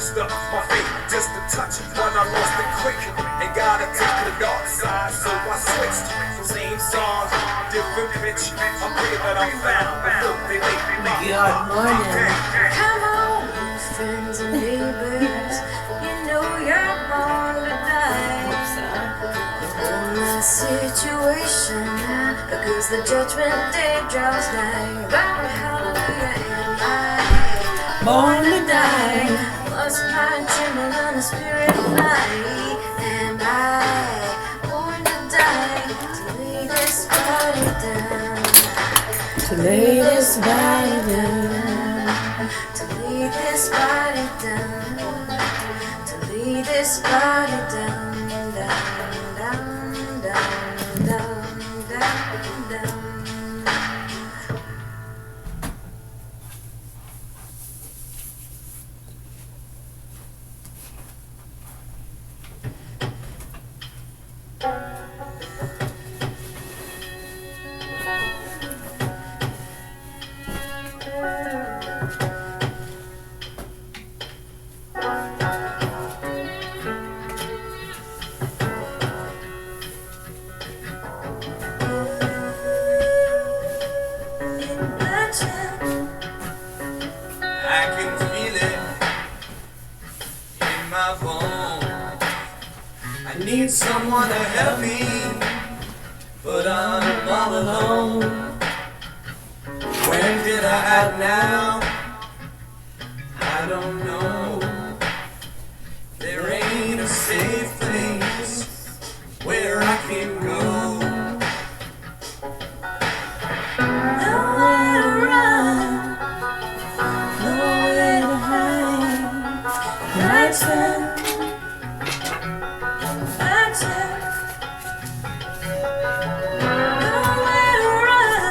muster my faith just to touch when I lost it quick and gotta take the dark side. So I switched from same song, different pitch. I'm here that I'm found. They make me lock. Good morning. Come on, friends and neighbors, you know you're born to die. In my situation now, because the judgment day draws nigh. Right, hallelujah, am I Born to die. must not tremble on the spirit fly. Am I born to die to lay this body down? To lay this body down. To lay this body down. To lay this body down. Down, down, down, down, down, down. I can feel it in my bones. I need someone to help me, but I'm all alone. When did I act now? I don't know. There ain't a safe place where I can go. Nowhere to run, nowhere to hide. Nights when nowhere to run,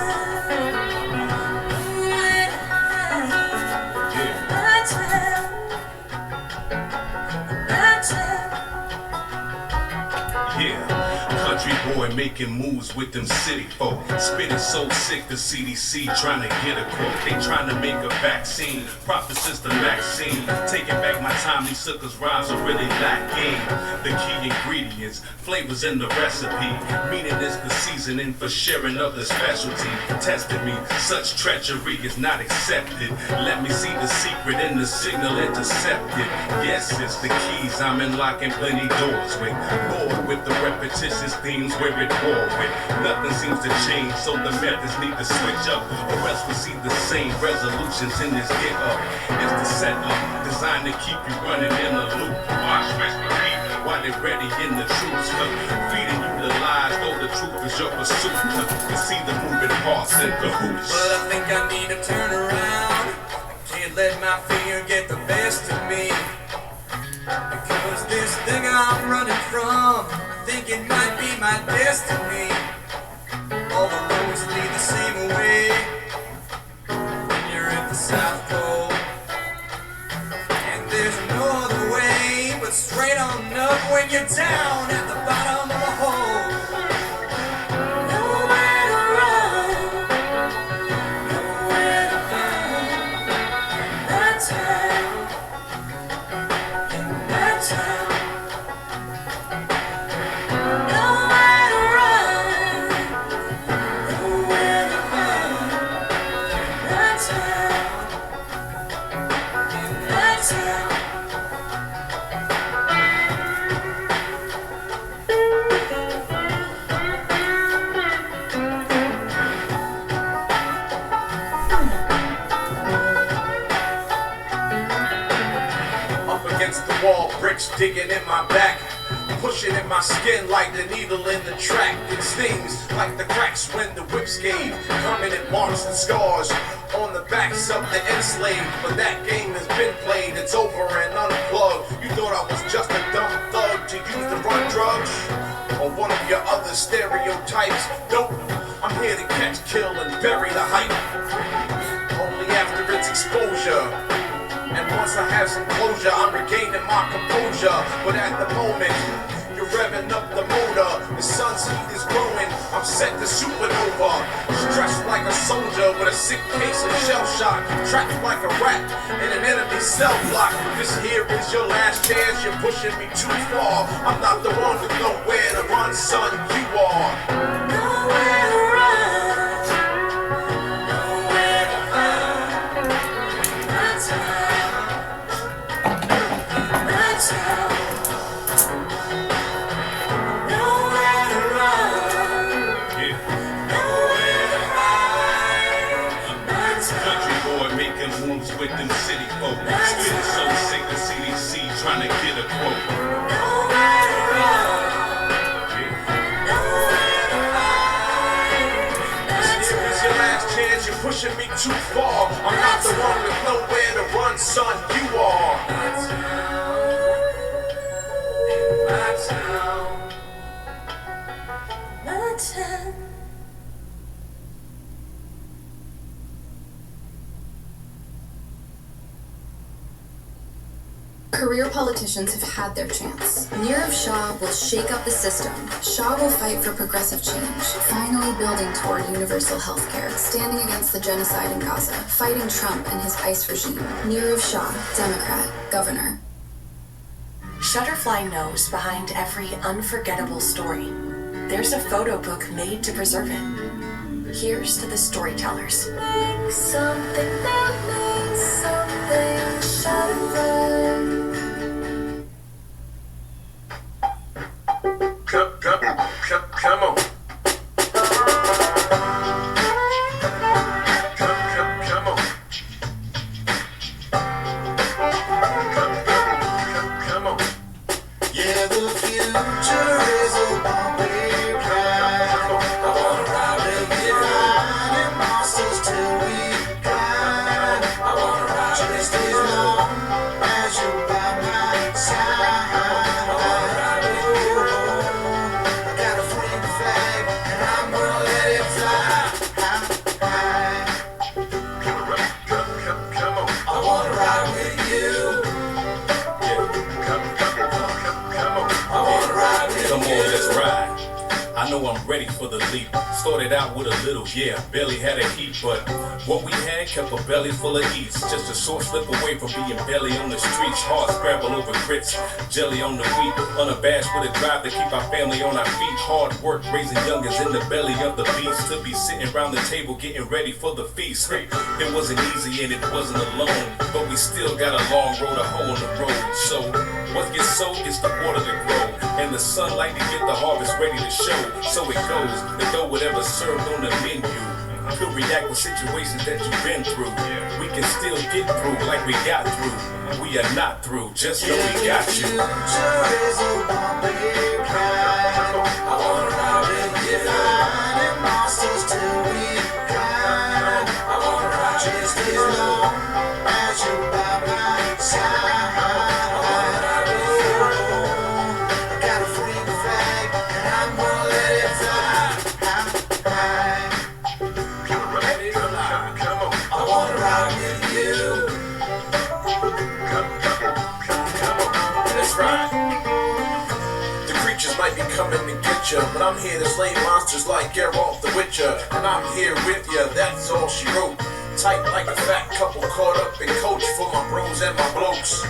nowhere to hide. Nights Yeah, country boy making moves with them city folk. Spitting so sick the CDC trying to get a quote. They trying to make a vaccine, prop the system vaccine. Taking back my time, these suckers rhymes are really lacking. The key ingredients, flavors in the recipe. Meaning is the seasoning for sharing of the specialty. Tested me, such treachery is not accepted. Let me see the secret in the signal intercepted. Yes, it's the keys, I'm unlocking plenty doors with. Bored with the repetitious themes where it war with. Nothing seems to change, so the methods need to switch up, or else we see the same resolutions in this get up. It's the setup, designed to keep you running in a loop. Watch, rest, repeat, while they're ready in the truth. Feeding you the lies, though the truth is your pursuit. You see the moving parts in cahoots. But I think I need to turn around. I can't let my fear get the best of me. Because this thing I'm running from, I think it might be my destiny. All the roads lead the same way when you're at the South Pole. And there's no other way but straight on up when you're down at the bottom of a hole. Nowhere to run, nowhere to hide. That's how, that's how. Nowhere to run, nowhere to hide. That's how, that's how. Up against the wall, bricks digging in my back, pushing in my skin like the needle in the track. It stings like the cracks when the whips gave, permanent marks and scars on the backs of the enslaved. But that game has been played, it's over and unplugged. You thought I was just a dumb thug to use to run drugs, or one of your other stereotypes? Nope, I'm here to catch, kill, and bury the hype. Only after its exposure. And once I have some closure, I'm regaining my composure. But at the moment, you're revving up the motor. The sun's heat is growing, I'm set to supernova. Stressed like a soldier with a sick case of shell shock. Trapped like a rat in an enemy cell block. This here is your last chance, you're pushing me too far. I'm not the one with nowhere to run, son, you are. Nowhere to run, nowhere to find my time, my time. Nowhere to run, nowhere to hide my time. Country boy making moves with them city folk. Spitting so sick the CDC trying to get a quote. Nowhere to run, nowhere to hide my This here is your last chance, you're pushing me too far. I'm not the one with nowhere to run, son, you are. my town, my town. Career politicians have had their chance. Nirav Shah will shake up the system. Shah will fight for progressive change, finally building toward universal healthcare, standing against the genocide in Gaza, fighting Trump and his ICE regime. Nirav Shah, Democrat, governor. Shutterfly knows behind every unforgettable story, there's a photo book made to preserve it. Here's to the storytellers. Make something that means something. Shutterfly. Come on. Come on. Come on. Yeah, the future is a bumpy ride. I wanna ride with you. Riding monsters till we die. I wanna ride just as long as you're by my side. I wanna ride with you. I got a free flag and I'm gonna let it fly high. Come on. I wanna ride with you. I wanna ride with you. Come on, let's ride. I know I'm ready for the leap. Started out with a little, yeah, barely had a heat, but what we had kept a belly full of eats. Just a short slip away from being belly on the streets. Hard scrabble over grits, jelly on the wheat. Unabashed with a drive to keep our family on our feet. Hard work raising youngers in the belly of the beast. To be sitting around the table getting ready for the feast. It wasn't easy and it wasn't alone, but we still got a long road to hoe on the road. So what gets sown gets the water to grow, and the sunlight to get the harvest ready to show. So it goes, the dough whatever served on the menu. Could react with situations that you've been through. We can still get through like we got through. We are not through, just know we got you. Future is a bumpy ride. I wanna ride with you. Riding monsters till we die. I wanna ride just as long as you're by my side. I wanna ride with you. I got a free flag and I'm gonna let it fly high. Come on. I wanna ride with you. Let's ride. The creatures might be coming to get ya, but I'm here to slay monsters like Geralt the Witcher. And I'm here with ya, that's all she wrote. Tight like a fat couple caught up in coach for my bros and my blokes.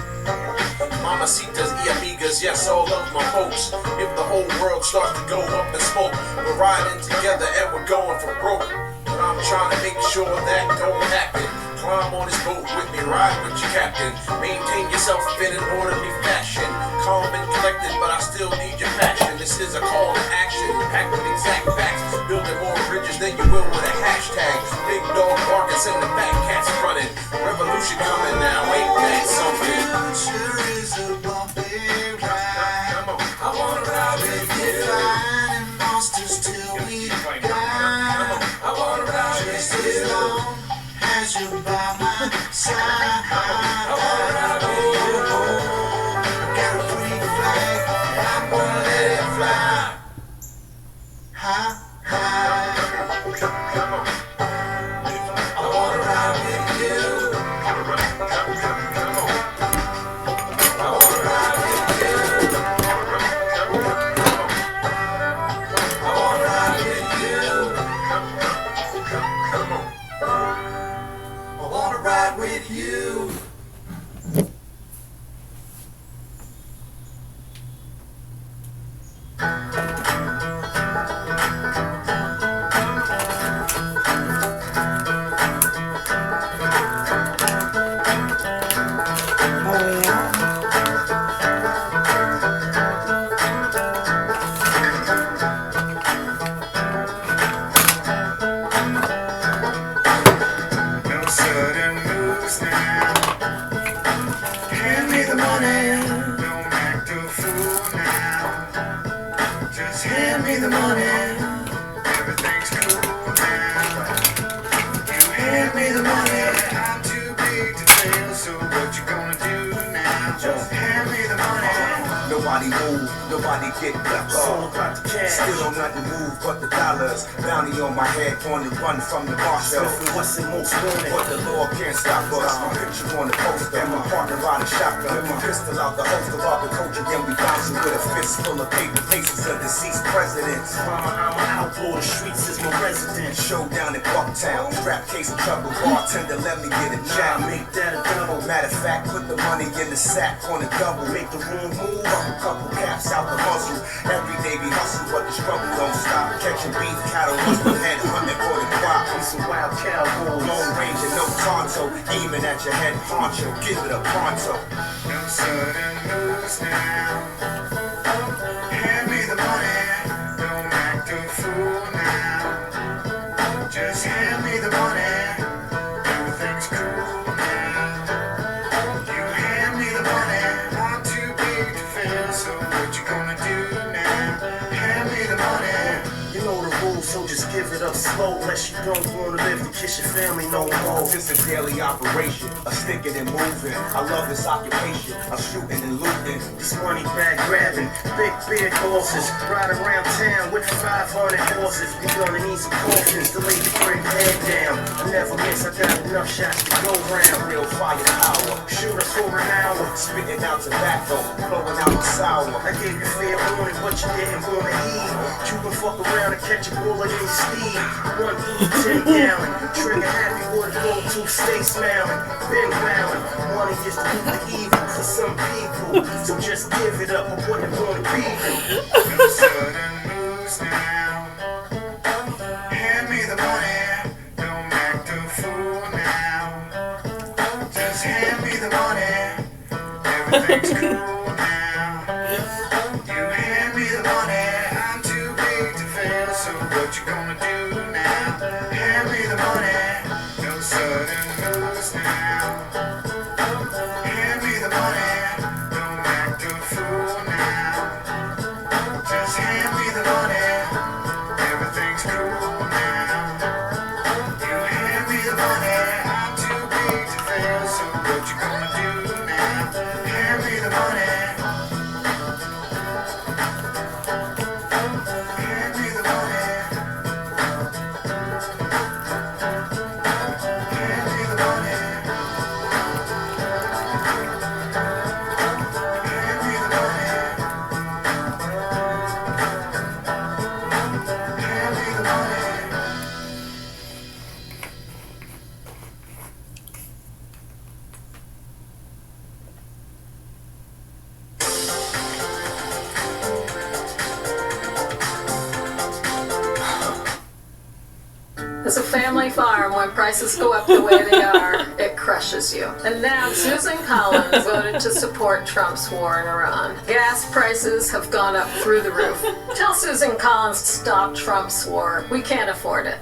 Mamacitas y amigas, yes, all of my folks. If the whole world starts to go up in smoke, we're riding together and we're going for broke. But I'm trying to make sure that don't happen. Climb on this boat with me, ride with your captain. Maintain yourself in an orderly fashion. Calm and collected, but I still need your passion. This is a call to action, packed with exact facts. Building more bridges than you will with a hashtag. Big dog barking, send the fat cats running. Revolution coming now, ain't that something? Future is a bumpy ride. Come on. I wanna ride with you. Fighting monsters till we die. I wanna ride just as long as you're by my side. I wanna ride with you. I got a free flag and I'm gonna let it fly high. Come on. I wanna ride with you. Come on. the money. Don't act a fool now. Just hand me the money. Everything's cool now. You hand me the money. I'm too big to fail, so what you gonna do now? Just hand me the money. Nobody move, nobody get left off. Still on nothing move but the dollars. Bounty on my head, on the run from the marshal. What's the most wanted? But the law can't stop us. My picture on the poster, my partner riding shotgun. My pistol out the holster, rob the coach again. We bouncing with a fist full of paper faces of deceased presidents. Mama, I'm an outlaw, the streets is my residence. Showdown in Bucktown, strap case of trouble. Bartender, let me get a jab. Make that a double. Matter of fact, put the money in the sack on a double. Make the room move. Couple caps out the muzzle. Every day we hustle, but the struggle don't stop. Catching beef cattle, muscle head, hunting for the crop. I'm some wild cowboys. Long range and no tonto, aiming at your head, poncho. Give it a pronto. No sudden moves now. Hand me the money. Don't act a fool now. Just hand me the money. Everything's cool now. You hand me the money. I'm too big to fail, so what you gonna do now? Hand me the money. You know the rules, so just give it up slow. Unless you don't wanna live to kiss your family no more. It's a daily operation, a sticking and moving. I love this occupation, a shooting and looting. This money bag grabbing, big horses. Ride around town with 500 horses. We gonna need some coffins to lay your bring head down. I never miss, I got enough shots to go round. Real firepower, Shoot us for an hour. spitting out tobacco, blowing out the sour. I gave you fair warning, but you didn't wanna heed. You can fuck around and catch a bullet in your sleeve. 1 through 10 gallon. Trigger happy would go to stay smiling. Been growling. Money is the evil for some people. So just give it up, I wouldn't wanna be you. No sudden moves now. Hand me the money. Don't act a fool now. Just hand me the money. Everything's cool now. You hand me the money. I'm too big to fail, so what you gonna do now? Hand me the money. No sudden moves now. Hand me the money. Don't act a fool now. Just hand me the money. Everything's cool now. You hand me the money. I'm too big to fail, so what you gonna do now? Hand me the money. Hand me the money. Hand me the money. Hand me the money. Hand me the money. As a family farm, when prices go up the way they are, it crushes you. And now Susan Collins voted to support Trump's war in Iran. Gas prices have gone up through the roof. Tell Susan Collins to stop Trump's war. We can't afford it.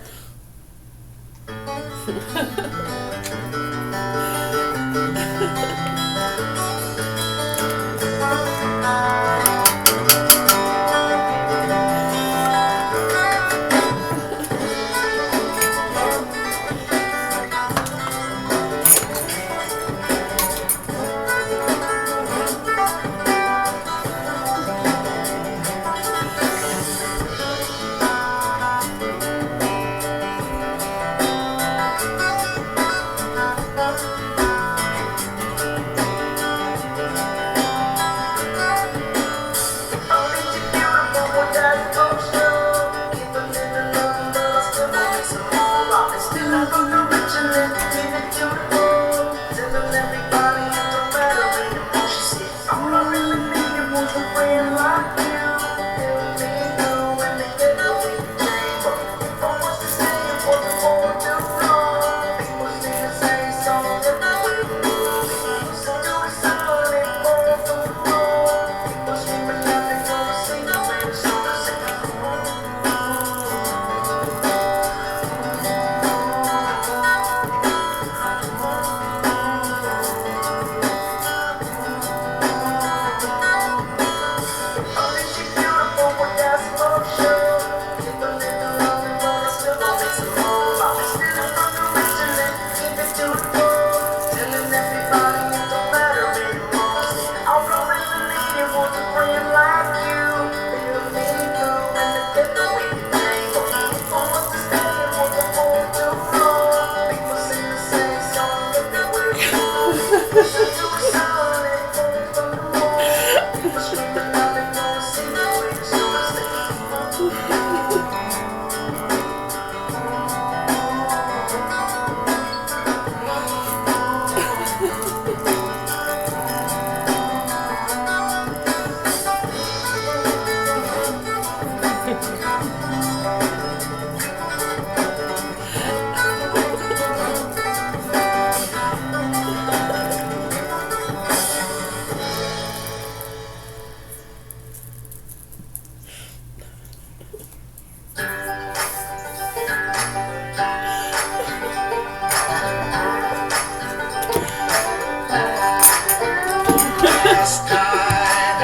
Last night,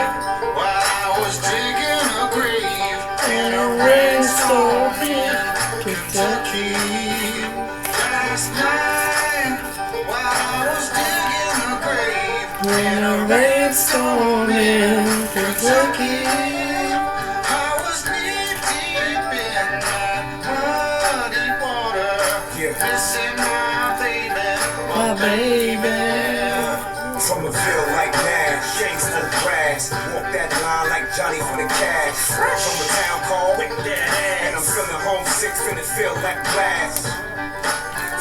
while I was digging a grave in a rainstorm in Kentucky. Last night, while I was digging a grave in a rainstorm in Kentucky, I was knee deep in that muddy water, missing my baby, my baby. From a ville like Nash, gangsta grass. Walk that line like Johnny for the cash. From a town called Whip That Ass. And I'm feeling homesick, finna feel like glass.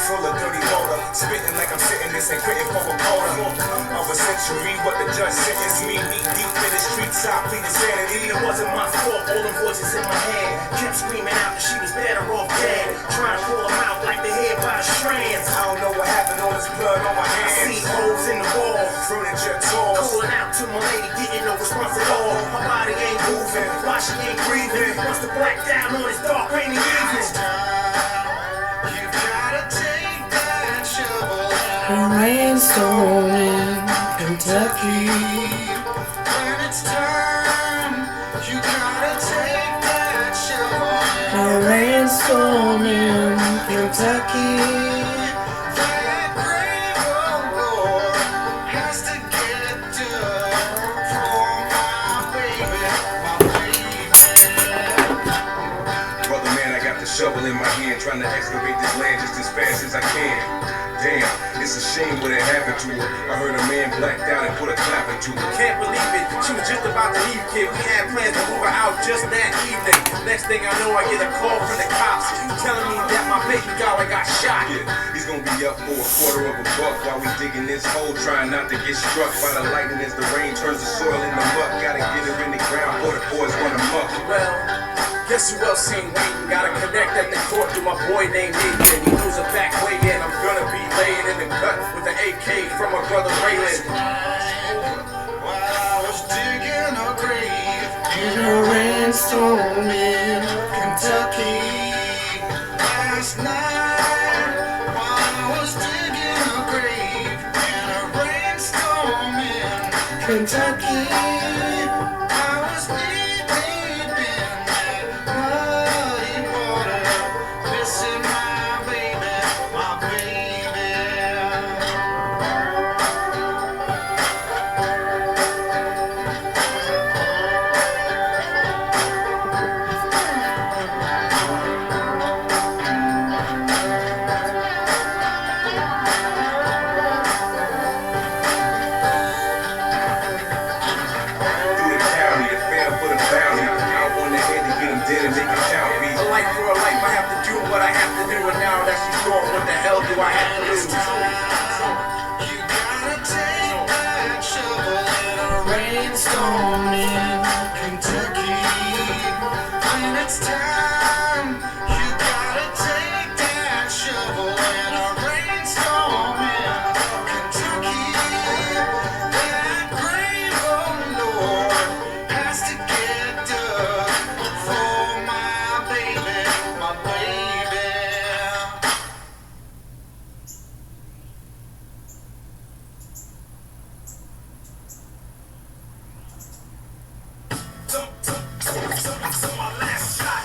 Full of dirty water, spitting like I'm sitting this and quitting for a quarter of a century. What the judge sentenced me, knee deep in the streets, I plead insanity. It wasn't my fault, all the voices in my head kept screaming out that she was better off dead. Trying to pull them out like the head by the strands. I don't know what happened, all this blood on my hands. I see holes in the wall, furniture tall. Calling out to my lady, getting no response at all. Her body ain't moving, why she ain't breathing? Must have blacked out on this dark rainy evening. You gotta take that shovel A rainstorm in Kentucky. when it's time. You gotta take that shovel A rainstorm in Kentucky. that grave, oh Lord, has to get dug for my baby, my baby. Brother man, I got the shovel in my hand, trying to excavate this land just as fast as I can. Damn, it's a shame what had happened to her. I heard a man blacked out and put a clap into her. Can't believe it, she was just about to leave, kid. We had plans to move her out just that evening. Next thing I know, I get a call from the cops telling me that my baby girl got shot. Yeah, he's gonna be up for $1/4 while we digging this hole, trying not to get struck by the lightning as the rain turns the soil into muck. Gotta get her in the ground before the boys run amok. Well, guess who else ain't waiting? Got to connect at the court to my boy named Nathan. He knows a back way in. I'm gonna be laying in the cut with an AK from my brother Raylan. While I was digging a grave In a rainstorm in Kentucky. last night, while I was digging a grave in a rainstorm in Kentucky. I was knee deep in that muddy water, missing my baby, my baby. Through the county, the fair for the bounty. Out on the head to get him dead and make it count. A life for a life, I have to do what I have to do. And now that she's gone, what the hell do I have to do? You gotta take that shovel in a Rainstorm in Kentucky. When it's time, you gotta take that shovel in a rainstorm in Kentucky. That grave, oh Lord, has to get dug for my baby, my baby. My last shot.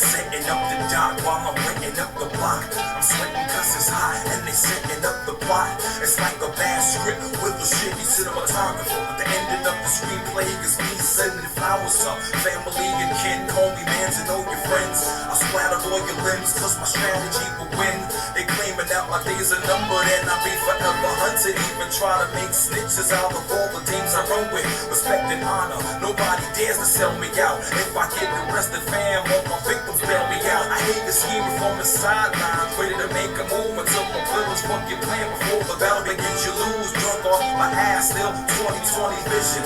setting up the dock while I'm renting up the block. I'm sweating cause it's hot and they setting up the plot. It's like a bad script with a shitty cinematographer. But the ending of the screenplay is me sending flowers up. Family and kin, homie mans and all your friends. I splatter all your limbs cause my strategy will win. They claiming that my days are numbered and I'll be forever hunted. Even try to make snitches out of all the teams I run with. Respect and honor, nobody dares to sell me out. If I get arrested, fam, all my victims bail me out. I hate the scheming from the sideline, ready to make a move until my brother's fucking plan before the battle begins. You lose, drunk off my ass, still 20/20 vision.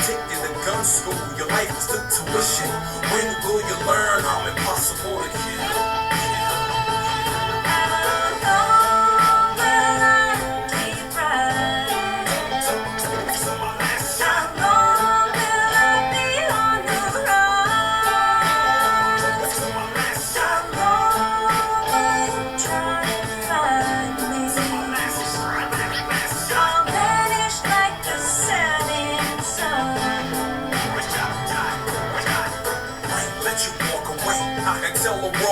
Take you to gun school, your life is the tuition. When will you learn I'm impossible to kill?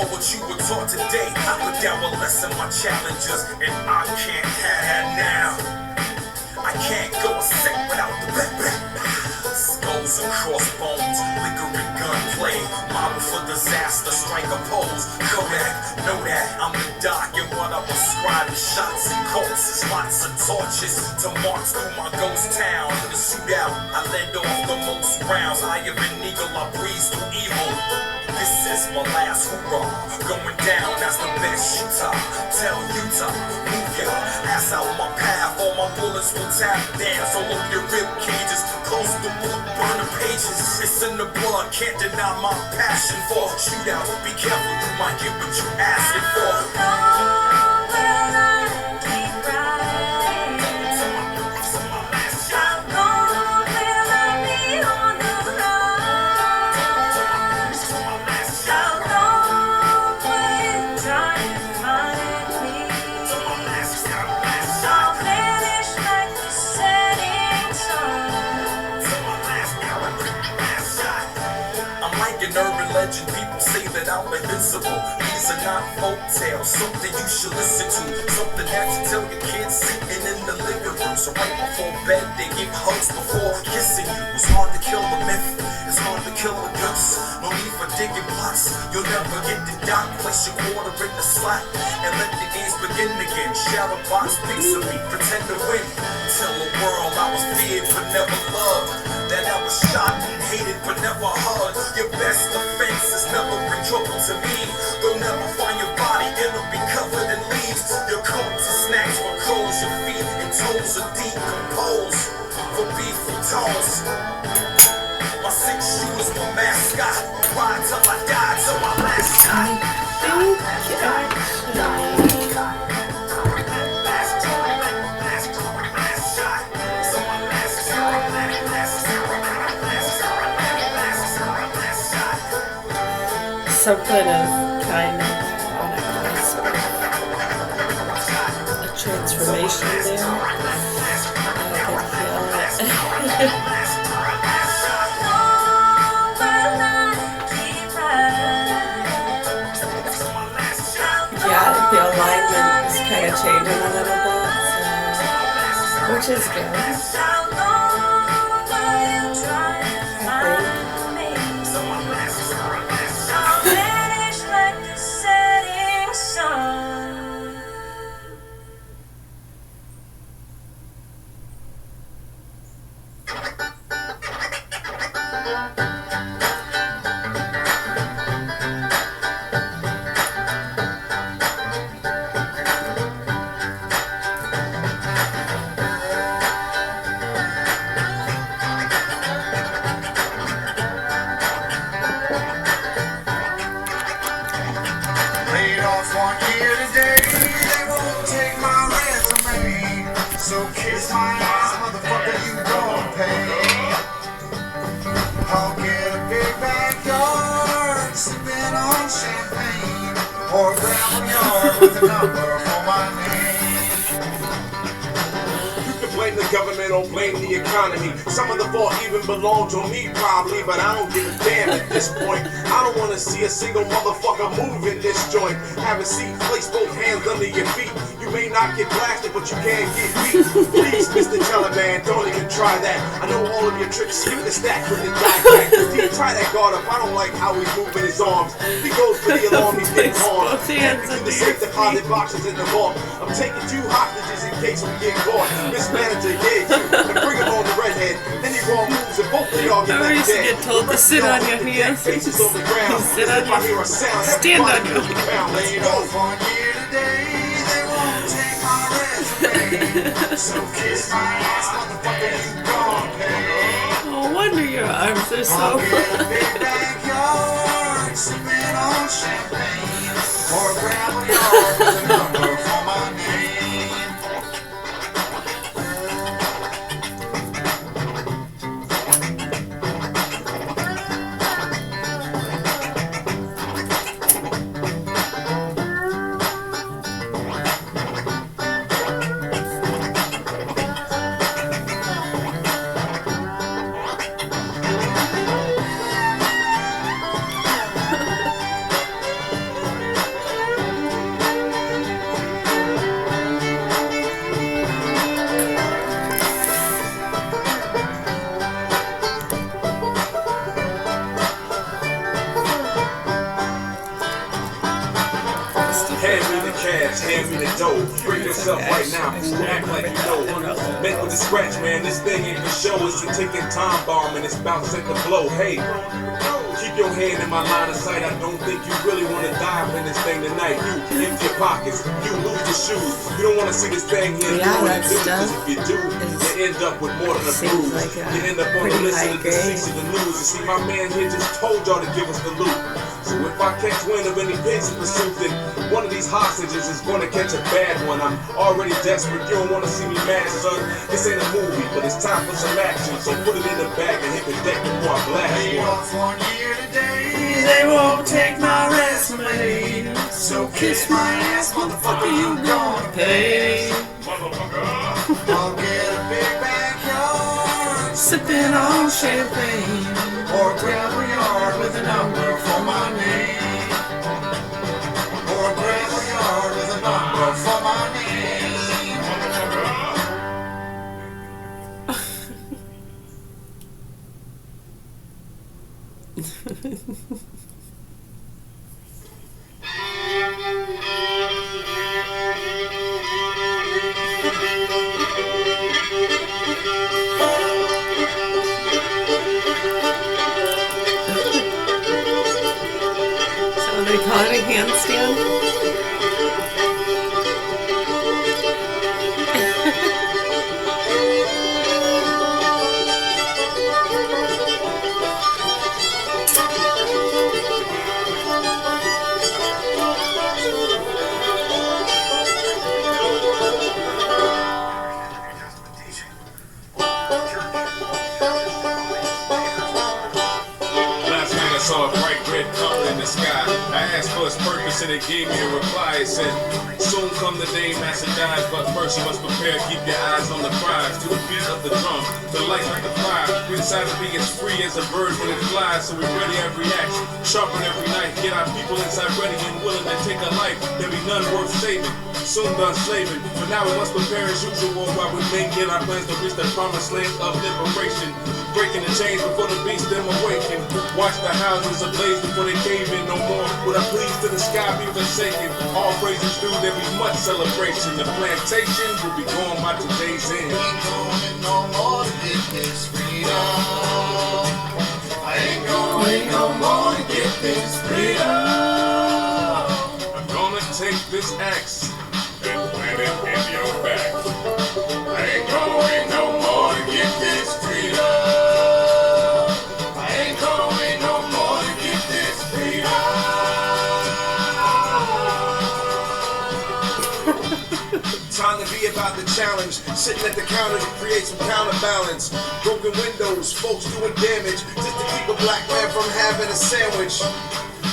What you were taught today, I put down a lesson my challenges, and I can't have that now. I can't go a sec without the back. Skulls and crossbones, liquor and gunplay, model for disaster, strike a pose. Kodak, know that I'm the doc, and what I prescribe is shots and corpses, lots of torches to march through my ghost town. In the shootout, I led off the most rounds. I have an eagle, I breeze through evil. This is my last hurrah, going down as the best shooter. Tell Utah, move your ass out my path. All my bullets will tap dance all over your rib cages. Close the book, burn the pages. It's in the blood, can't deny my passion for shootout. Be careful, you might get what you asking for. Legend, people say that I'm invincible. These are not folk tales, something you should listen to. Something that you tell your kids sitting in the living room. So right before bed, they give hugs before kissing you. It's hard to kill a myth, it's hard to kill a ghost. No need for digging plots, you'll never get the dock. Place your quarter in the slot and let the games begin again. Shadow box pics of me, pretend to win. Tell the world I was feared but never loved. That I was shot and hated but never hugged. Your best defense is never bring trouble to me. They'll never find your body, it'll be covered in leaves. Your coats and snacks will close your feet and toes are decomposed for beef and toast. My 6 shooters, my mascot. Ride till I die, till my last shot. Something is kind of on a cusp of a transformation there. I can feel it. Yeah, the alignment is kind of changing a little bit, so, which is good. Government or blame the economy. Some of the fault even belongs on me probably, but I don't give a damn at this point. I don't wanna see a single motherfucker move in this joint. Have a seat, place both hands under your feet. You may not get blasted, but you can't get beat. Please, Mr. Teleman, don't even try that. I know all of your tricks, skip the stack with the die crack. He try that guard up, I don't like how he's moving his arms. He goes for the alarm, he's getting harmed. Technically, the safe deposit boxes in the vault. I'm taking 2 hostages in case we get caught. Mismanager, yeah, you, and bring him on the redhead. Any wrong moves and both of y'all get I used to dead. get told to sit on your hands. Faces on the ground. Sit on If I your- hear a sound, stand on your- Let's go. On here today, they won't take my resume. So kiss my ass, motherfucker, you gon' pay. No wonder your arms are I'll so. get a big backyard, sipping on champagne, or grab a yard with a number for my name. Hand me the cash, hand me the dough. Bring yourself right now, fool. Act like you know. Met with the scratch, man. This thing ain't for show. It's a ticking time bomb and it's about set to blow. Hey, keep your hand in my line of sight. I don't think you really want to dive in this thing tonight. You empty your pockets, you lose your shoes. You don't want to see this thing here. Yeah, do what that it do, 'cause stuff if you do, you end up with more than a seems bruise. like a You end up on the pretty list high of the grade. deceased of the news. You see, my man here just told y'all to give us the loot. So if I catch wind of any pigs in pursuit, then one of these hostages is gonna catch a bad one. I'm already desperate, you don't wanna see me mad, son. This ain't a movie, but it's time for some action. So put it in the bag and hit the deck before I blast Lay one. off on here today, they won't take my resume. So kiss my ass, motherfucker, you gon' pay. I'll get a big backyard, sipping on champagne, or grab a yard with a number for my name. Or grab a yard with a number for my name. So they call it a handstand. Last night I saw a bright red color in the sky. I asked for its purpose and it gave me a reply. It said, soon come the day master dies, but first you must prepare. Keep your eyes on the prize. To the beat of the drum, the light of the fire. Inside to be as free as a bird when it flies. So we're ready every act, sharpen every knife. Get our people inside ready and willing to take a life. There be none worth saving. Soon done slaving, but now we must prepare as usual while we maintain our plans to reach the promised land of liberation. Breaking the chains before the beast them awaken. Watch the houses ablaze before they cave in no more. Would I please to the sky be forsaken? All praises due, there be much celebration. The plantation will be gone by today's end. Ain't going no more to get this freedom. I ain't going no more to get this freedom. I'm gonna take this axe and plant it in your back. I ain't going no more to get this freedom. I ain't going no more to get this freedom. Time to be about the challenge. Sitting at the counter to create some counterbalance. Broken windows, folks doing damage just to keep a black man from having a sandwich.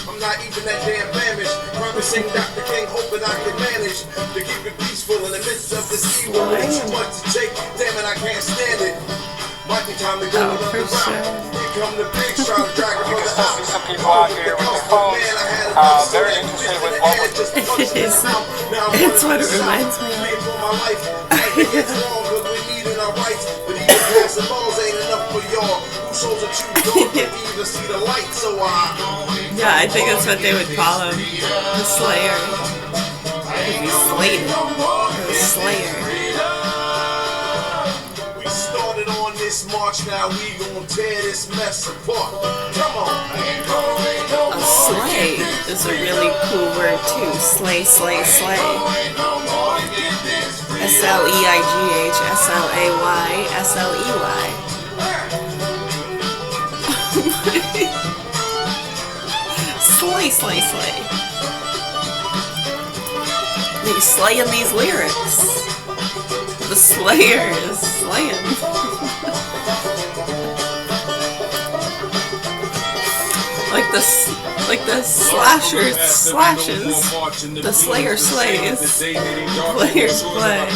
I'm I'm not even that damn famished. Promising Dr. King, hoping I can manage to keep it peaceful in the midst of this evil. It's too much to take, damn it, I can't stand it. Might be time to go another route. Here come the pigs trying to drag a brother out. Some people out here with their phones, very interested with what It's what it reminds me of. It's wrong because we needed our rights, but even passing laws ain't enough for y'all. Who shows that you don't even see the light? So Yeah, I think that's what they would call him. The Slayer. He slayed him. The Slayer. we started on this march, now we gon' tear this mess apart. Come on. A slay is a really cool word too. Slay, slay, slay. S-L-E-I-G-H, S-L-A-Y, S-L-E-Y. Slay, slay, slay. He's slaying these lyrics. The Slayer is slaying. Like the slasher slashes. The Slayer slays. Players play.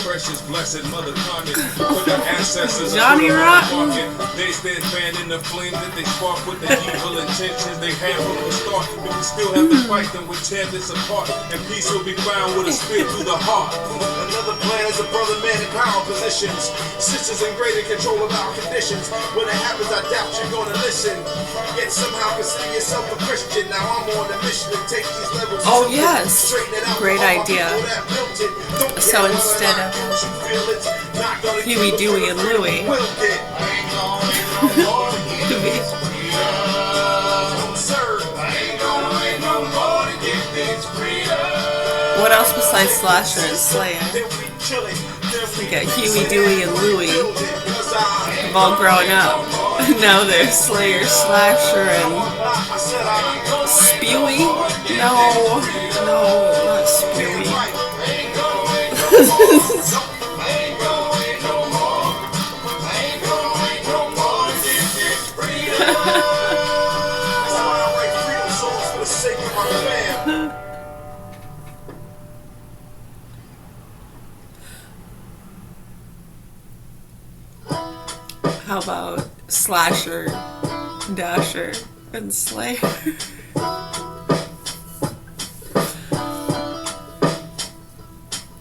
Johnny Rotten. They stand fan in the flame that they spark with the evil intentions they have from the start. But we still have to fight them, we tear this apart, and peace will be found with a spear through the heart. Another plan is a brother man in power positions. Sisters in greater control of our conditions. When it happens, I doubt you're gonna listen. Yet somehow consider yourself a Christian. Now I'm on a mission to take these levels. Oh yes, great idea. So instead of Huey, Dewey, and Louie, what else besides Slasher and Slayer? We got Huey, Dewey, and Louie. They've all grown up. Now they're Slayer, Slasher, and Spewy? No, not Spewy. How about Slasher, Dasher, and Slayer?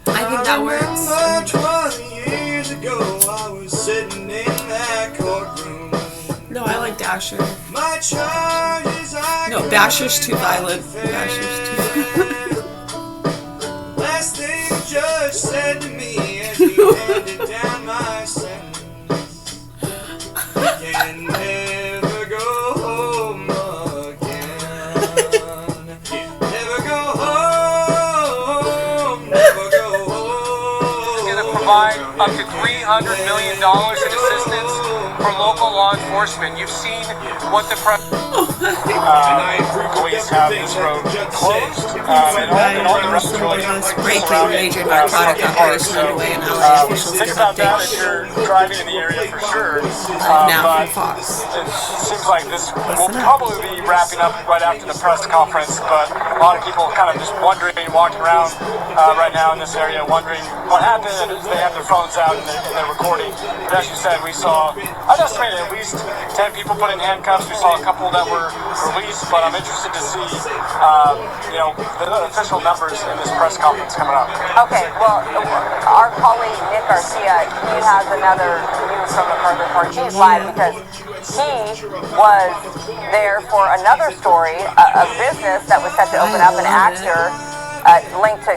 I think that works. 20 years ago, I was sitting in that courtroom. No, I like Dasher. My charges, No, Dasher's too violent. Dasher's too violent. Last thing the judge said to me as he handed down my sentence. Can never go home again. Never go home. Never go home. It's going to provide up to $300 million in assistance for local law enforcement. You've seen what the police have this road closed, and all the rest of the road breaking major narcotic operation underway in LA. Officials think give about that updates. if you're driving in the area for sure. Now But from Fox. it seems like this will probably be wrapping up right after the press conference, but a lot of people kind of just wondering, walking around right now in this area, wondering what happened, and they have their phones out and they're recording. But as you said, we saw, I'd estimate at least 10 people put in handcuffs. We saw a couple that were released, but I'm interested to see, the official numbers in this press conference coming up. Okay, well, our colleague Nick Garcia, he has another news from the MacArthur Park. He's live because he was there for another story, a business that was set to open up, an actor linked to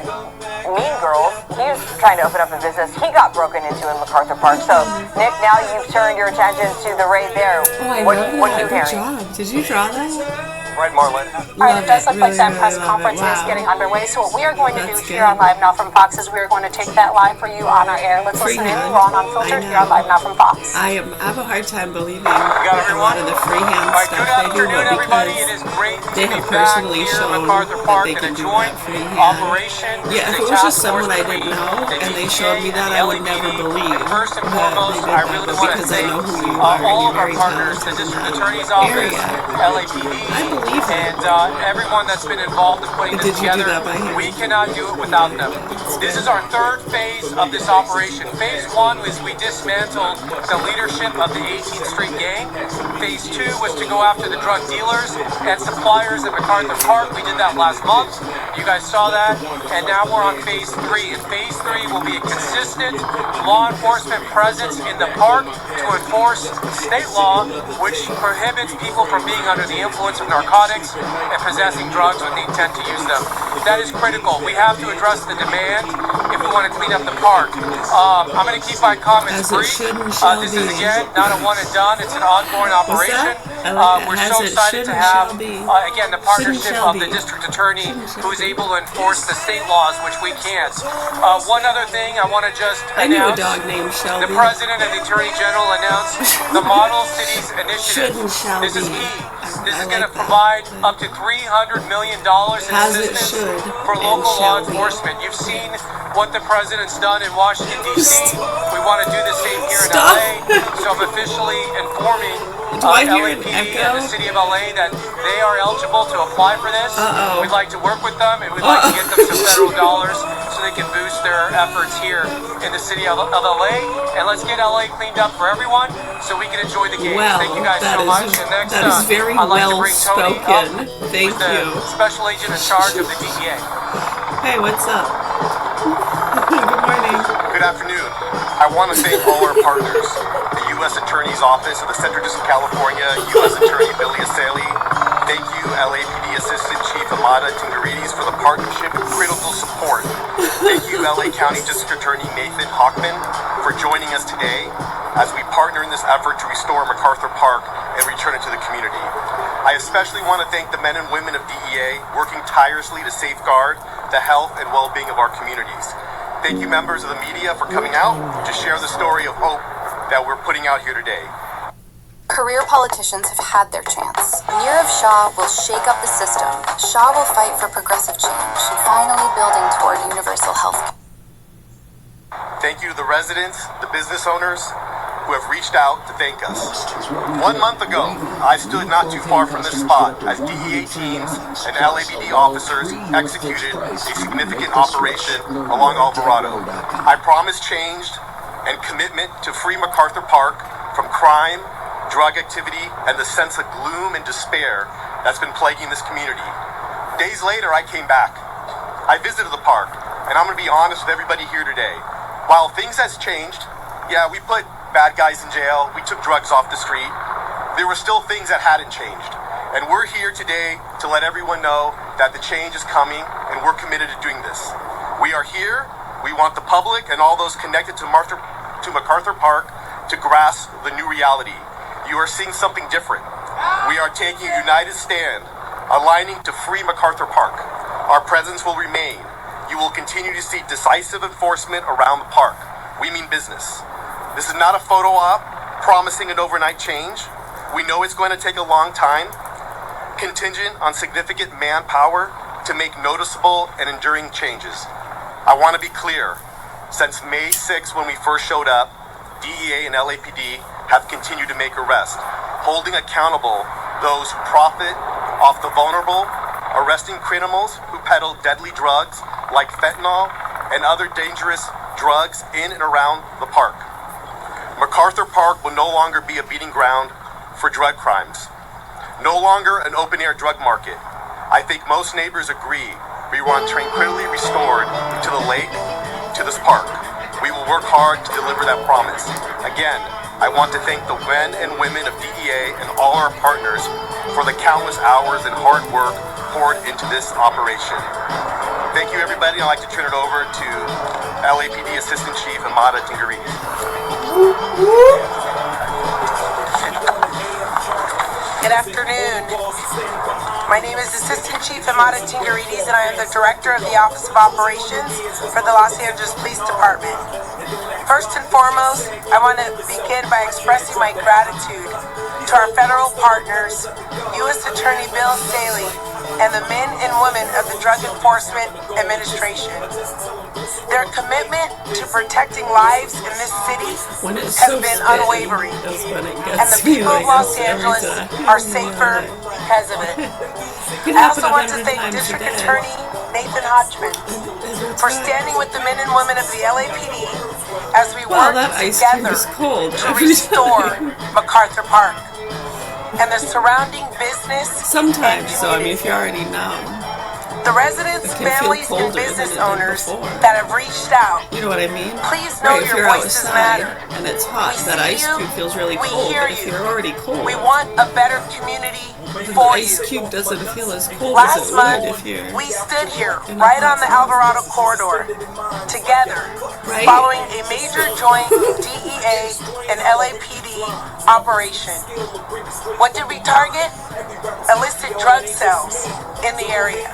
Mean Girls. He was trying to open up a business. He got broken into in MacArthur Park. So, Nick, now you've turned your attention to the raid there. What are you Good hearing? job. Did you draw that? Right, Marlon? Alright, it does look like that Really, press really conference love it. is Wow. getting underway. So what we are going to do That's here good. on Live Now from Fox is we are going to take that live for you on our air. Let's listen in. Freehand. We're on Unfiltered I here on know. Live Now from Fox. I have a hard time believing a lot of the freehand All right, stuff good they do, afternoon, but everybody. It because is great to they be have back personally here at shown MacArthur that Park they in can a do joint that freehand. operation. Yeah, if it was just someone I didn't know and they showed me that, I would never believe First and that foremost, they did I that. really But want to because I thank know who you are and all you're of our very partners, the talented in District that Attorney's Office, area, LAPD, I believe believe it. And everyone that's been involved in putting this together, we cannot do it without them. This is our third phase of this operation. Phase 1 was we dismantled the leadership of the 18th Street Gang. Phase 2 was to go after the drug dealers and suppliers at MacArthur Park. We did that last month. You guys saw that. And now we're on phase 3. And phase 3 will be a consistent law enforcement presence in the park to enforce state law, which prohibits people from being under the influence of narcotics and possessing drugs with the intent to use them. That is critical. We have to address the demand if we want to clean up the park. I'm going to keep my comments brief. This is, again, not a one and done. It's an ongoing operation. We're so excited to have, again, the partnership of the district attorney who is able to enforce the state laws, which we can't. One other thing I want to just announce. The President and the Attorney General announced the Model Cities Initiative. This is key. This is going to provide up to $300 million in assistance for local law enforcement. You've seen what the President's done in Washington, D.C. We want to do the same here in LA. So I'm officially informing LAPD and the City of LA that they are eligible to apply for this. We'd like to work with them, and we'd like to get them some federal dollars so they can boost their efforts here in the city of LA. And let's get LA cleaned up for everyone so we can enjoy the games. Well, thank you guys so much. And next, that is very I'd like to well bring Tony spoken. up, Thank the you. Special Agent in charge of the DEA. Hey, what's up? Good morning. Good afternoon. I want to thank all our partners, the U.S. Attorney's Office of the Central District of California, U.S. Attorney Billy Asali. Thank you, LAPD Assistant Chief Amada Tingarides, for the partnership and critical support. Thank you, LA County District Attorney Nathan Hockman, for joining us today as we partner in this effort to restore MacArthur Park and return it to the community. I especially want to thank the men and women of DEA working tirelessly to safeguard the health and well-being of our communities. Thank you, members of the media, for coming out to share the story of hope that we're putting out here today. Career politicians have had their chance. Nirav Shah will shake up the system. Shah will fight for progressive change, finally building toward universal health care. Thank you to the residents, the business owners who have reached out to thank us. 1 month ago, I stood not too far from this spot as DEA teams and LAPD officers executed a significant operation along Alvarado. I promised change and commitment to free MacArthur Park from crime, drug activity, and the sense of gloom and despair that's been plaguing this community. Days later, I came back. I visited the park, and I'm going to be honest with everybody here today. While things has changed, yeah, we put bad guys in jail, we took drugs off the street, there were still things that hadn't changed. And we're here today to let everyone know that the change is coming, and we're committed to doing this. We are here, we want the public and all those connected to MacArthur Park to grasp the new reality. You are seeing something different. We are taking a united stand, aligning to free MacArthur Park. Our presence will remain. You will continue to see decisive enforcement around the park. We mean business. This is not a photo op promising an overnight change. We know it's going to take a long time, contingent on significant manpower to make noticeable and enduring changes. I want to be clear. Since May 6, when we first showed up, DEA and LAPD have continued to make arrests, holding accountable those who profit off the vulnerable, arresting criminals who peddle deadly drugs like fentanyl and other dangerous drugs in and around the park. MacArthur Park will no longer be a beating ground for drug crimes, no longer an open-air drug market. I think most neighbors agree we want tranquility restored to the lake, to this park. We will work hard to deliver that promise. Again, I want to thank the men and women of DEA and all our partners for the countless hours and hard work poured into this operation. Thank you, everybody. I'd like to turn it over to LAPD Assistant Chief Amada Tingarides. Good afternoon. My name is Assistant Chief Amada Tingarides, and I am the Director of the Office of Operations for the Los Angeles Police Department. First and foremost, I want to begin by expressing my gratitude to our federal partners, U.S. Attorney Bill Staley, and the men and women of the Drug Enforcement Administration. Their commitment to protecting lives in this city has been unwavering, and the people of Los Angeles are safer because of it. Could I happen also want to 100 thank times a District day. Attorney Nathan Hodgman for standing with the men and women of the LAPD as we Well, work that ice cube together is cold to every restore time. MacArthur Park and the surrounding business Sometimes, and so I mean, community. if you already know, The residents, it can feel families, and colder business than it did owners before. that have reached out, You know what I mean? please know Right, if your you're voices outside matter. and it's hot, We that see ice you, cube feels really we cold. hear But if you. you're already cold, We want a better community the for ice you. cube doesn't feel as cold Last as it month, would if you're we stood here in a right hot on the sun. Alvarado corridor together Right? following a major joint DEA and LAPD operation. What did we target? Illicit drug sales in the area.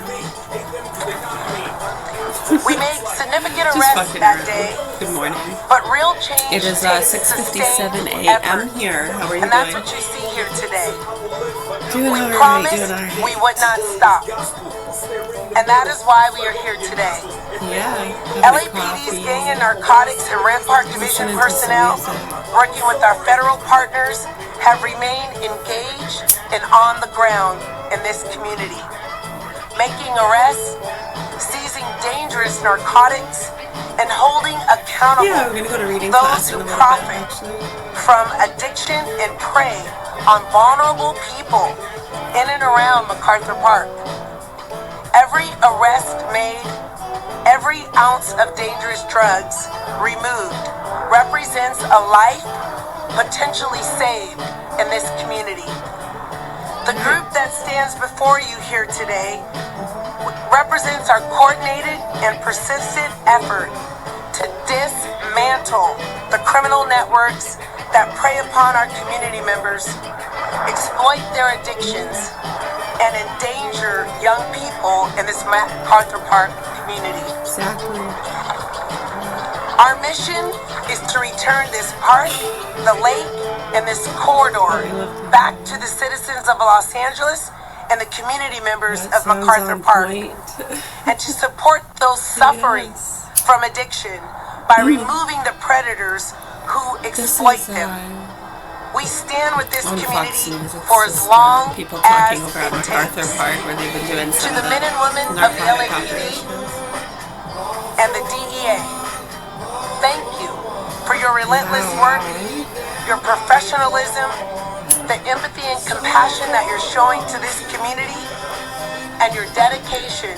We made significant Just arrests fucking that around. day, Good morning. but real change It is takes 6:57 sustained a.m. effort. here. How are you And that's doing? what you see here today. Doing We all right, promised doing all right. we would not stop. And that is why we are here today. Yeah. having a LAPD's coffee. Gang and Narcotics and Rampart Division Listening to some personnel, music. working with our federal partners, have remained engaged and on the ground in this community, making arrests, seizing dangerous narcotics, and holding accountable Yeah, we're gonna go to reading those class in who a little profit bit, actually. from addiction and prey on vulnerable people in and around MacArthur Park. Every arrest made, every ounce of dangerous drugs removed represents a life potentially saved in this community. The group that stands before you here today represents our coordinated and persistent effort to dismantle the criminal networks that prey upon our community members, exploit their addictions, and endanger young people in this MacArthur Park community. Exactly. Our mission is to return this park, the lake, and this corridor back to the citizens of Los Angeles and the community members That of sounds MacArthur on Park, point. and to support those suffering from addiction by removing the predators who This exploit is them. We stand with this on Fox community News. It's for as just long people as talking over at it MacArthur takes. Park where they've been doing To some the of men and women of the narcotic LAPD operations. and the DEA, thank you for your relentless work, your professionalism, the empathy and compassion that you're showing to this community, and your dedication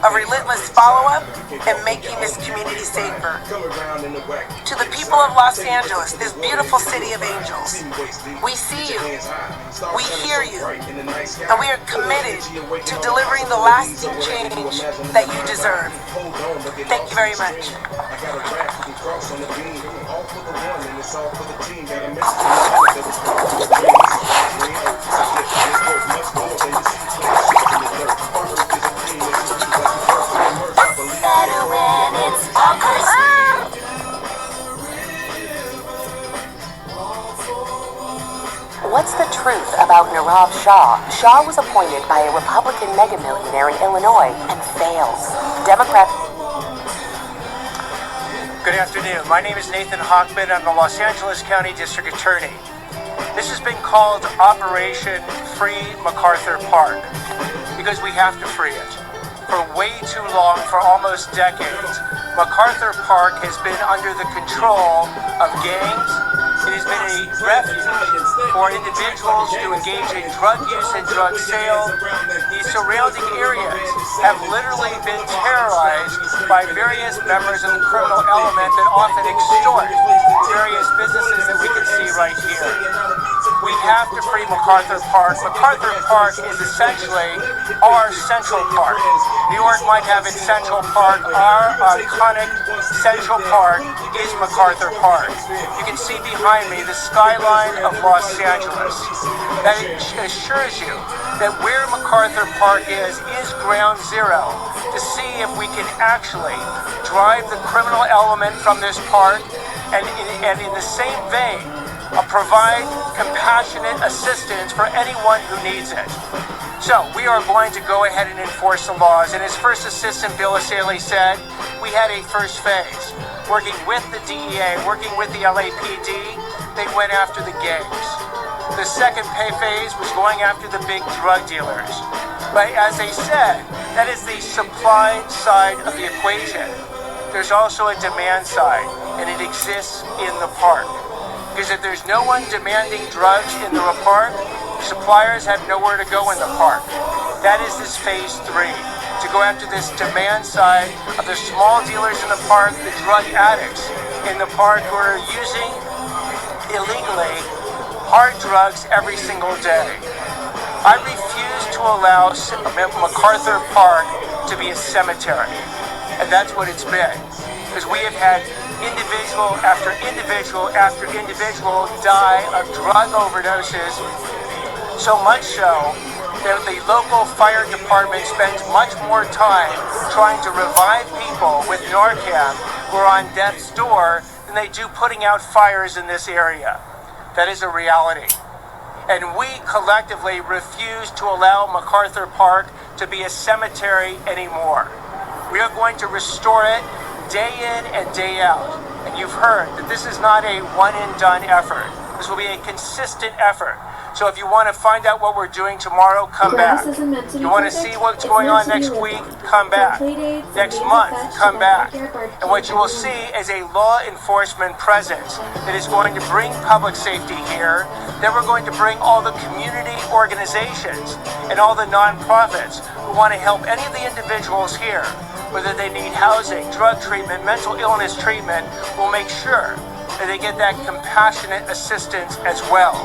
of relentless follow-up and making this community safer. To the people of Los Angeles, this beautiful city of angels, we see you, we hear you, and we are committed to delivering the lasting change that you deserve. Thank you very much. What's the truth about Nirav Shah? Shah was appointed by a Republican mega-millionaire in Illinois and fails. Democrat. Good afternoon. My name is Nathan Hochman. I'm the Los Angeles County District Attorney. This has been called Operation Free MacArthur Park because we have to free it. For way too long, for almost decades, MacArthur Park has been under the control of gangs. It has been a refuge for individuals to engage in drug use and drug sale. These surrounding areas have literally been terrorized by various members of the criminal element that often extort various businesses that we can see right here. We have to free MacArthur Park. MacArthur Park is essentially our Central Park. New York might have its Central Park. Our iconic Central Park is MacArthur Park. You can see behind me the skyline of Los Angeles. That assures you that where MacArthur Park is ground zero to see if we can actually drive the criminal element from this park and in the same vein, provide compassionate assistance for anyone who needs it. So we are going to go ahead and enforce the laws. And as First Assistant Bill Asaley said, we had a first phase. Working with the DEA, working with the LAPD, they went after the gangs. The second pay phase was going after the big drug dealers. But as they said, that is the supply side of the equation. There's also a demand side, and it exists in the park. Because if there's no one demanding drugs in the park, suppliers have nowhere to go in the park. That is this phase 3, to go after this demand side of the small dealers in the park, the drug addicts in the park who are using illegally hard drugs every single day. I refuse to allow MacArthur Park to be a cemetery, and that's what it's been. Because we have had individual after individual after individual die of drug overdoses, so much so that the local fire department spends much more time trying to revive people with Narcan who are on death's door than they do putting out fires in this area. That is a reality. And we collectively refuse to allow MacArthur Park to be a cemetery anymore. We are going to restore it day in and day out. And you've heard that this is not a one and done effort. This will be a consistent effort. So if you want to find out what we're doing tomorrow, come back. You want to see what's going on next week, come back. Next month, come back. And what you will see is a law enforcement presence that is going to bring public safety here. Then we're going to bring all the community organizations and all the nonprofits who want to help any of the individuals here, whether they need housing, drug treatment, mental illness treatment. We'll make sure that they get that compassionate assistance as well.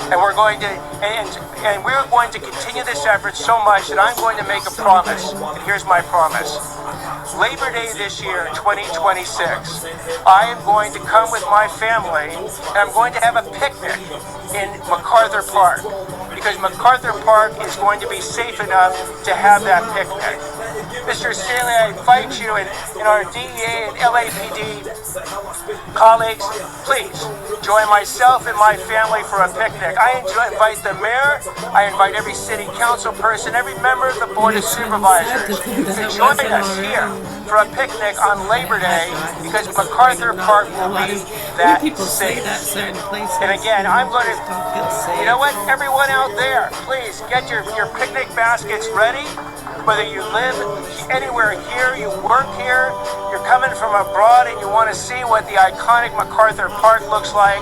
And we're going to continue this effort so much that I'm going to make a promise. And here's my promise. Labor Day this year, 2026, I am going to come with my family and I'm going to have a picnic in MacArthur Park, because MacArthur Park is going to be safe enough to have that picnic. Mr. Stanley, I invite you and our DEA and LAPD colleagues, please join myself and my family for a picnic. I invite the mayor, I invite every city council person, every member of the board of supervisors to join us here for a picnic on Labor Day, because MacArthur Park will be that safe. And again, I'm going to, you know what, everyone out there, please get your picnic baskets ready. Whether you live anywhere here, you work here, you're coming from abroad and you want to see what the iconic MacArthur Park looks like,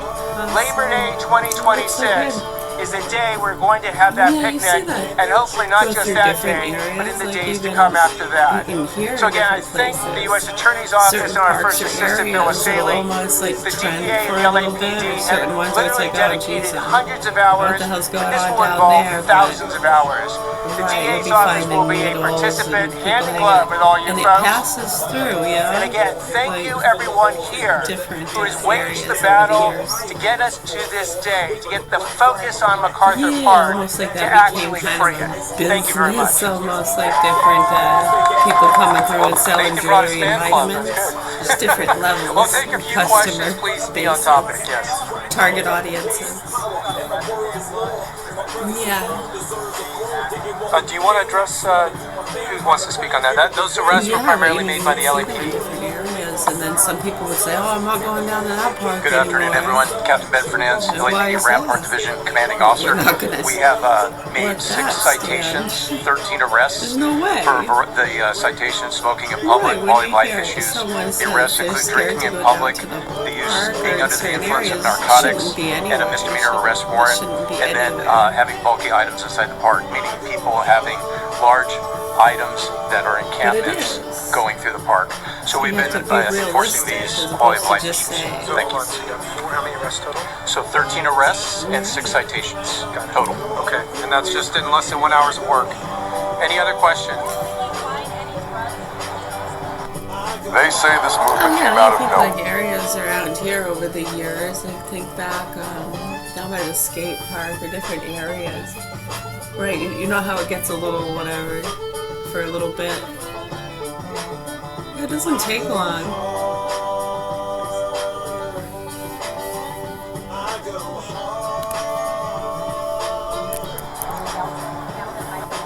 Labor Day 2026 is the day we're going to have that picnic, and hopefully not just that day, but in the days to come after that. So again, I thank the U.S. Attorney's Office and our First Assistant Bill Saley, the DEA and the LAPD have literally dedicated hundreds of hours, and this will involve thousands of hours. The DA's office will be a participant hand in glove with all you folks. And again, thank you everyone here who has waged the battle to get us to this day, to get the focus on MacArthur Park to actually free it. Thank you very much. It's almost like different people coming through and selling jewelry and vitamins. Just different levels. We'll take a few questions, please be on topic, yes. Target audiences. Yeah. Do you want to address who wants to speak on that? Those arrests were primarily made by the LAPD. And then some people would say, "Oh, I'm not going down to that park." Good afternoon, everyone. Captain Ben Fernandez, LAPD Rampart Division Commanding Officer. We have made 6 citations, 13 arrests for the citations: smoking in public, quality of life issues. The arrests include drinking in public, the use being under the influence of narcotics, and a misdemeanor arrest warrant, and then having bulky items inside the park, meaning people having large items that are encampments going through the park. So we've been enforcing these quality of life issues. Thank you. How many arrests total? So 13 arrests and 6 citations total. Okay, and that's just in less than 1 hour's of work. Any other questions? They say this movement came I out of think nowhere. like areas around here over the years. I think back down by the skate park or different areas. Right, you know how it gets a little whatever for a little bit. It doesn't take long.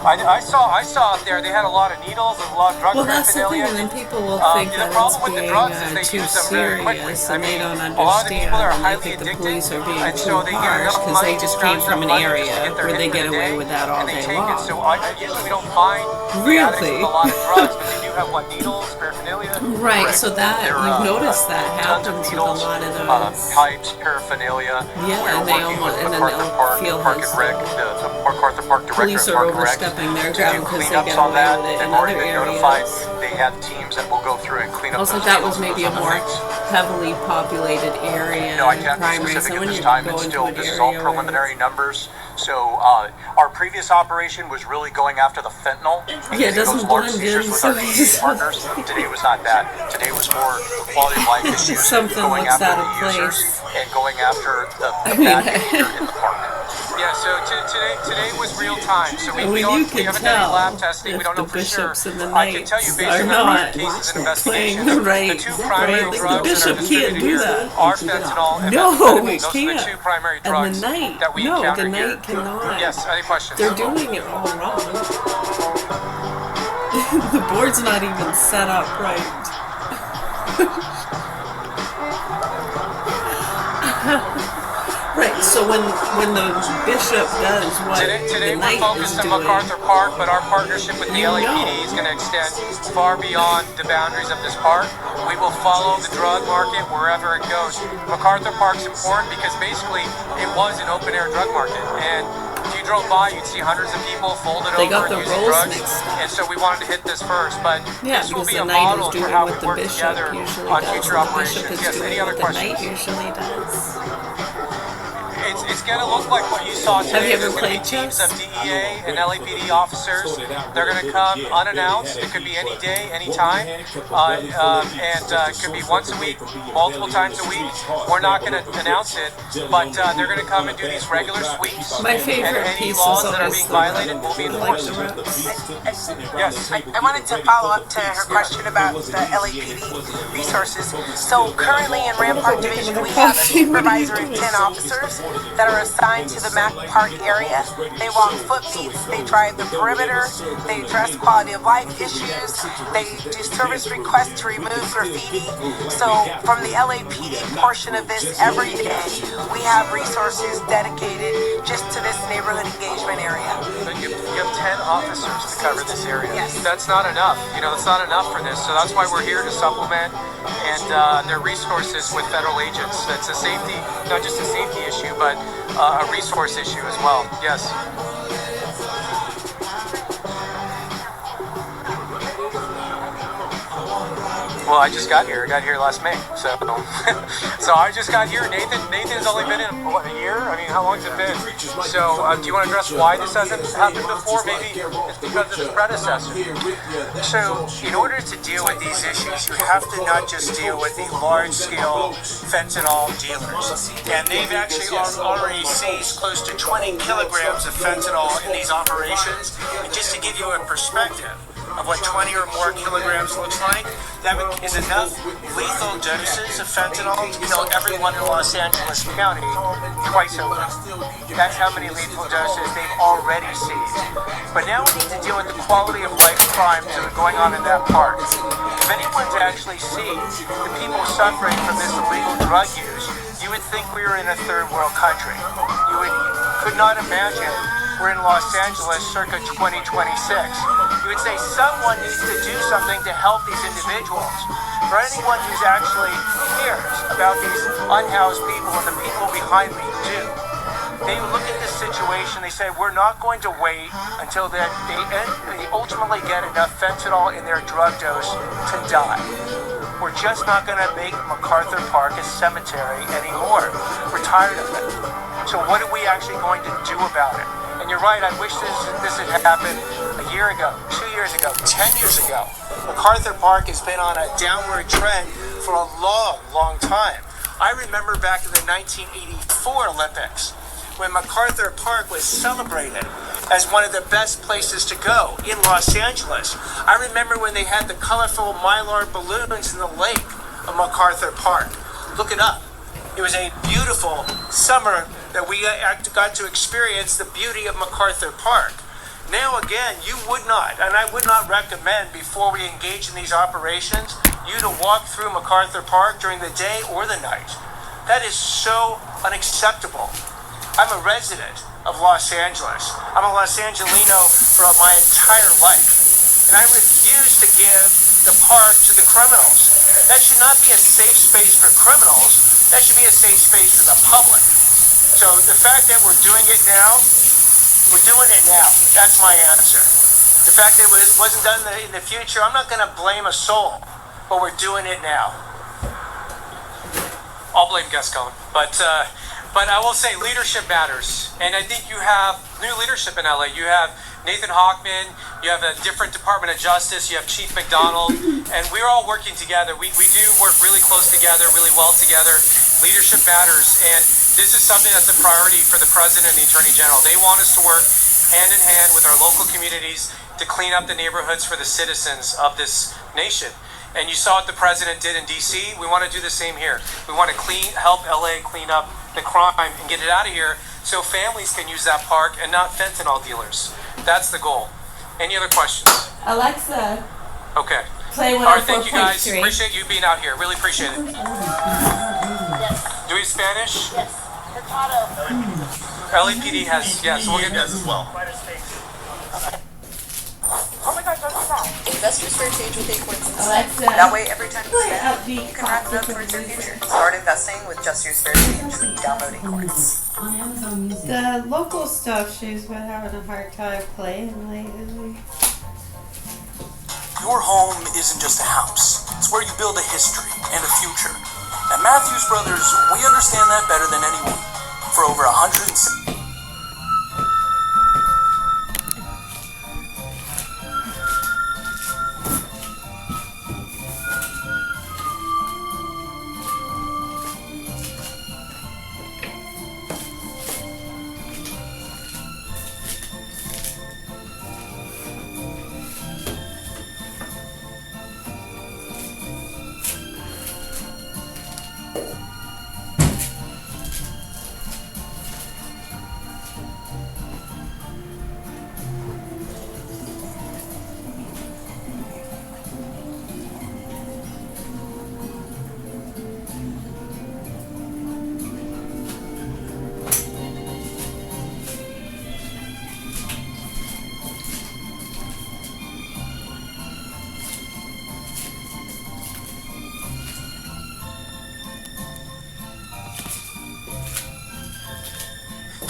I saw out there they had a lot of needles and a lot of drug Well, that's the thing, paraphernalia. and then people will think The that problem it's with the being drugs is they too use them very quickly. serious, I and they mean, don't a lot of the understand, people are and they highly think the addicted, police are being and too so they get harsh enough because they money, just scrounge came from enough an money just to area get their where they hit for get the away day, with that all and they day take it. long. So usually we don't find the addicts with a lot of drugs, but they do have what, needles, paraphernalia. Right, so that There, you've noticed that tons of happens with a needles, lot of those. pipes, paraphernalia. Yeah, We were and they working almost, with and then MacArthur they'll Park, feel Park his and Rec, the MacArthur Park director police of are Park and Rec, overstepping their to ground do because they cleanups get on away that. with it They've in already other been notified. areas. They have teams that will go through and clean up Also, those that needles was and maybe those a other more things. heavily populated area. No, I can't be primary, specific so at when this you time. go It's into still, an this is all area where preliminary numbers. So our previous operation was really going after the fentanyl. Yeah, it doesn't those large blend seizures in with so our DEA partners. Today was not that. Today was more quality of life issues, something going looks after out the of users place. and going after the I mean, bad behavior in the park. Yeah, so today was real time. So we, Well, we, you don't, we can haven't done any tell lab testing. We if don't know the for sure. bishops and the I can tell you knights based are on the prior not cases and playing investigations, the right. the two primary Right, drugs the bishop that are can't distributed do here that. are fentanyl and No, methamphetamine. it Those are the can't. two primary And the drugs knight, that we no, encounter the here. knight cannot. Yes, any questions? They're doing it all wrong. The board's not even set up right. Right, so when the bishop does what Today the we're knight is focused on doing, MacArthur Park, but our partnership with the You LAPD know. is going to extend far beyond the boundaries of this park. We will follow the drug market wherever it goes. MacArthur Park's important because basically it was an open air drug market, and if you drove by, you'd see hundreds of people folded They over got the and using roles drugs. mixed And so we wanted to hit this first, but yeah, this will because be the a knight model is for doing how what we the work bishop together usually on does. future The bishop operations. is Yes, doing any other what the questions? knight usually does. It's going to look like what you saw Have today. you ever There's going to be played teams chess? of DEA and LAPD officers. They're going to come unannounced. It could be any day, any time, and it could be once a week, multiple times a week. We're not going to announce it, but they're going to come and do these regular sweeps. My favorite and any piece laws is that are always being the violated will be enforced. Yes. I wanted to follow up to her question about the LAPD resources. So currently in Rampart Division, we have a supervisor and 10 officers that are assigned to the Mac Park area. They walk foot beats, they drive the perimeter, they address quality of life issues, they do service requests to remove graffiti. So from the LAPD portion of this every day, we have resources dedicated just to this neighborhood engagement area. But you have 10 officers to cover this area. Yes. That's not enough. That's not enough for this. So that's why we're here to supplement and their resources with federal agents. That's a safety, not just a safety issue, but a resource issue as well. Yes. Well, I just got here. I got here last May, so so I just got here. Nathan's only been in what, a year. I mean, how long has it been? So, do you want to address why this hasn't happened before? Maybe it's because of the predecessor. So, in order to deal with these issues, you have to not just deal with the large-scale fentanyl dealers, and they've actually already seized close to 20 kilograms of fentanyl in these operations. And just to give you a perspective of what 20 or more kilograms looks like, that is enough lethal doses of fentanyl to kill everyone in Los Angeles County twice over. That's how many lethal doses they've already seized. But now we need to deal with the quality of life crimes that are going on in that park. If anyone's actually seen the people suffering from this illegal drug use, you would think we were in a third world country. You could not imagine we're in Los Angeles circa 2026. You would say someone needs to do something to help these individuals. For anyone who's actually cares about these unhoused people and the people behind me do, they look at this situation, they say, we're not going to wait until they ultimately get enough fentanyl in their drug dose to die. We're just not going to make MacArthur Park a cemetery anymore. We're tired of it. So what are we actually going to do about it? And you're right, I wish this had happened a year ago, 2 years ago, 10 years ago. MacArthur Park has been on a downward trend for a long, long time. I remember back in the 1984 Olympics when MacArthur Park was celebrated as one of the best places to go in Los Angeles. I remember when they had the colorful Mylar balloons in the lake of MacArthur Park. Look it up. It was a beautiful summer that we got to experience the beauty of MacArthur Park. Now again, you would not, and I would not recommend before we engage in these operations, you to walk through MacArthur Park during the day or the night. That is so unacceptable. I'm a resident of Los Angeles. I'm a Los Angelino for my entire life. And I refuse to give the park to the criminals. That should not be a safe space for criminals. That should be a safe space for the public. So the fact that we're doing it now, we're doing it now. That's my answer. The fact that it wasn't done in the future, I'm not going to blame a soul, but we're doing it now. I'll blame Gascon, but I will say leadership matters, and I think you have new leadership in LA. You have Nathan Hochman, you have a different Department of Justice, you have Chief McDonald, and we're all working together. We do work really close together, really well together. Leadership matters, and this is something that's a priority for the President and the Attorney General. They want us to work hand in hand with our local communities to clean up the neighborhoods for the citizens of this nation. And you saw what the President did in DC. We want to do the same here. We want to help LA clean up the crime and get it out of here so families can use that park and not fentanyl dealers. That's the goal. Any other questions? Alexa. Okay. Play All right, thank you 104.3. guys. Appreciate you being out here. Really appreciate it. Do we Spanish? Yes. LAPD has, yes. We'll get as well. Oh my gosh, don't do that. Investors fair change will take points. Alexa. That way, every time you Play spend, upbeat you can rack it up classical towards your music. future. Start investing with Just Use Fair Change. Downloading course. The local stuff she's been having a hard time playing lately. Your home isn't just a house. It's where you build a history and a future. At Matthews Brothers, we understand that better than anyone. For over 170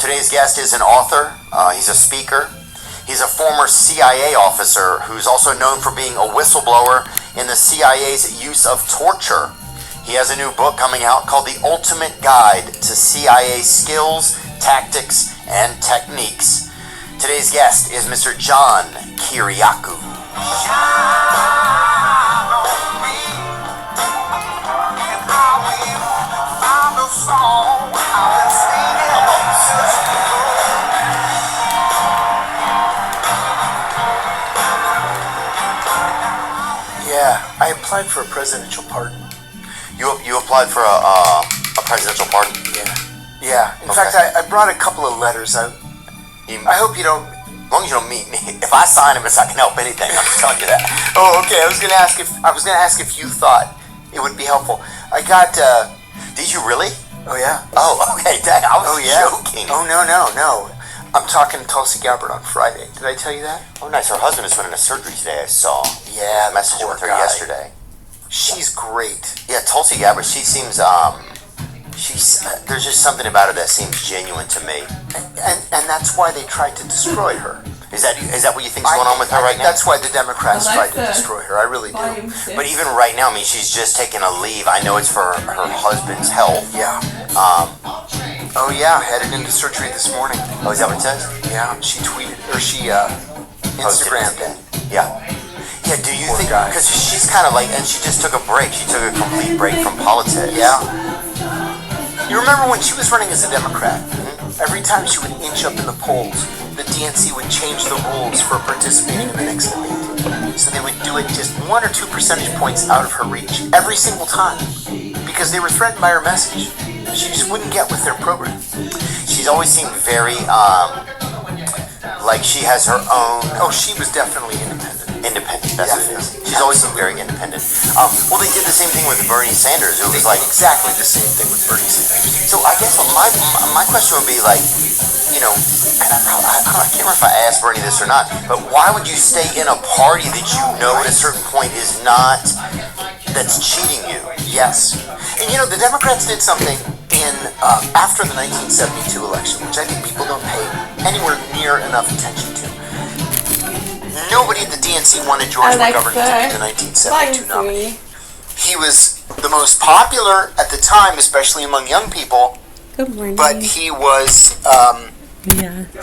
Today's guest is an author, he's a speaker, he's a former CIA officer who's also known for being a whistleblower in the CIA's use of torture. He has a new book coming out called The Ultimate Guide to CIA Skills, Tactics, and Techniques. Today's guest is Mr. John Kiriakou. Yeah, I applied for a presidential pardon. You applied for a presidential pardon? Yeah. In fact, I brought a couple of letters. I hope you don't. As long as you don't meet me. If I sign them, it's not gonna help anything. I'm just telling you that. Oh, okay. I was gonna ask if you thought it would be helpful. I got. Did you really? Oh yeah. Oh, okay. Dang, I was joking. Oh no. I'm talking to Tulsi Gabbard on Friday. Did I tell you that? Oh, nice. Her husband is running a surgery today. I saw. Yeah, I messaged with her yesterday. She's great. Yeah, Tulsi Gabbard. She seems there's just something about her that seems genuine to me. And that's why they tried to destroy her. Is that what you think's going on with her right now? That's why the Democrats tried to destroy her. I really do. But even right now, I mean, she's just taking a leave. I know it's for her husband's health. Yeah. Oh yeah, headed into surgery this morning. Oh, is that what it says? Yeah, she tweeted, or she Instagrammed it. Yeah. Yeah, do you think, because she's kind of like, and she just took a break. She took a complete break from politics. Yeah. You remember when she was running as a Democrat? Every time she would inch up in the polls, the DNC would change the rules for participating in the next debate. So they would do it just 1 or 2 percentage points out of her reach every single time because they were threatened by her message. She just wouldn't get with their program. She's always seemed very Like she has her own. Oh, she was definitely independent. Independent. That's what it is. She's always been very independent. Well, they did the same thing with Bernie Sanders. It was like exactly the same thing with Bernie Sanders. So I guess my question would be like, you know, and I can't remember if I asked Bernie this or not, but why would you stay in a party that you know at a certain point is not, that's cheating you? Yes. And you know, the Democrats did something in after the 1972 election, which I think people don't pay anywhere near enough attention to. Nobody at the DNC wanted George McGovern to be the 1972 nominee. He was the most popular at the time, especially among young people. Good morning. But he was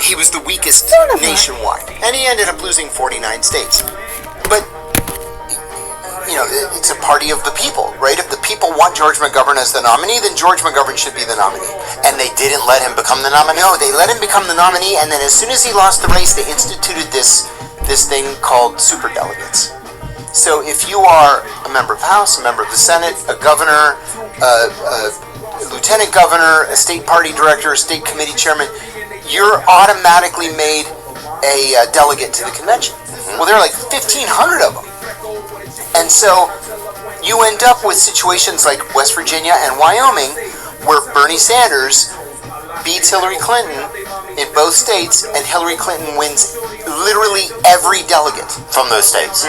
he was the weakest nationwide, and he ended up losing 49 states. But you know, it's a party of the people, right? If the people want George McGovern as the nominee, then George McGovern should be the nominee. And they didn't let him become the nominee? No, they let him become the nominee, and then as soon as he lost the race, they instituted this thing called superdelegates. So if you are a member of the House, a member of the Senate, a governor, a lieutenant governor, a state party director, a state committee chairman, you're automatically made a delegate to the convention. Well, there are like 1,500 of them. And so you end up with situations like West Virginia and Wyoming where Bernie Sanders beats Hillary Clinton in both states, and Hillary Clinton wins literally every delegate from those states.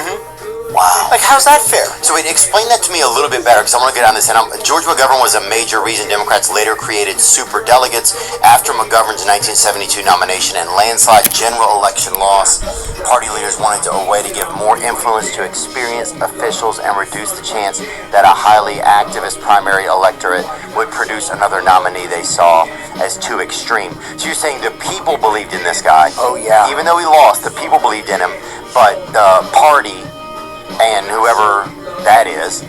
Wow. Like, how's that fair? So wait, explain that to me a little bit better, because I want to get on this. And George McGovern was a major reason Democrats later created super delegates after McGovern's 1972 nomination and landslide general election loss. Party leaders wanted a way to give more influence to experienced officials and reduce the chance that a highly activist primary electorate would produce another nominee they saw as too extreme. So you're saying the people believed in this guy? Oh yeah. Even though he lost, the people believed in him, but the party and whoever that is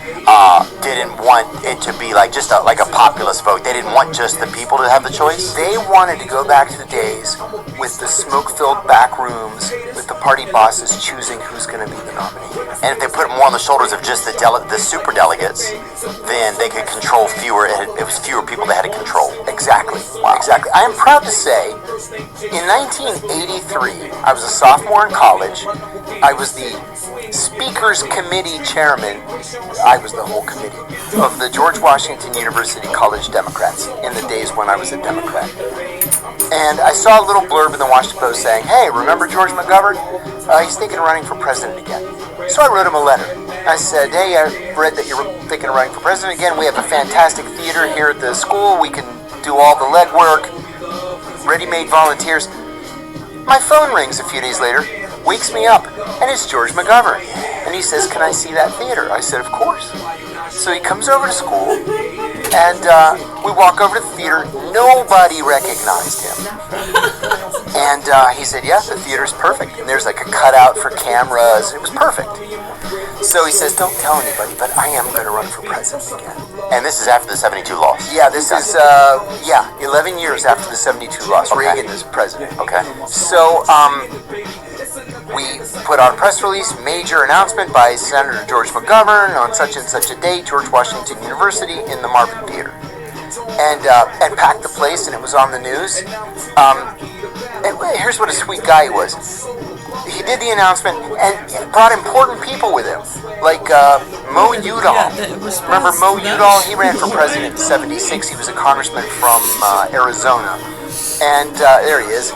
didn't want it to be like just like a populist vote. They didn't want just the people to have the choice. They wanted to go back to the days with the smoke-filled back rooms, with the party bosses choosing who's going to be the nominee. And if they put it more on the shoulders of just the super delegates, then they could control fewer. It was fewer people they had to control. Exactly. Wow. Exactly. I am proud to say, in 1983, I was a sophomore in college. I was the Speakers Committee chairman. I was the whole committee of the George Washington University College Democrats in the days when I was a Democrat. And I saw a little blurb in the Washington Post saying, hey, remember George McGovern? He's thinking of running for president again. So I wrote him a letter. I said, hey, I read that you're thinking of running for president again. We have a fantastic theater here at the school. We can do all the legwork, ready-made volunteers. My phone rings a few days later, wakes me up, and it's George McGovern. And he says, can I see that theater? I said, of course. So he comes over to school, and we walk over to the theater. Nobody recognized him. And he said, yeah, the theater's perfect. And there's like a cutout for cameras. It was perfect. So he says, don't tell anybody, but I am going to run for president again. And this is after the 72 loss? Yeah, this is, 11 years after the 72 loss. Okay. Reagan is president. Okay. So, we put out a press release, major announcement by Senator George McGovern on such and such a day, George Washington University in the Marvin Theater. And packed the place, and it was on the news. And here's what a sweet guy he was. He did the announcement and brought important people with him, like Mo Udall. Remember Mo Udall? He ran for president in '76. He was a congressman from Arizona. And there he is.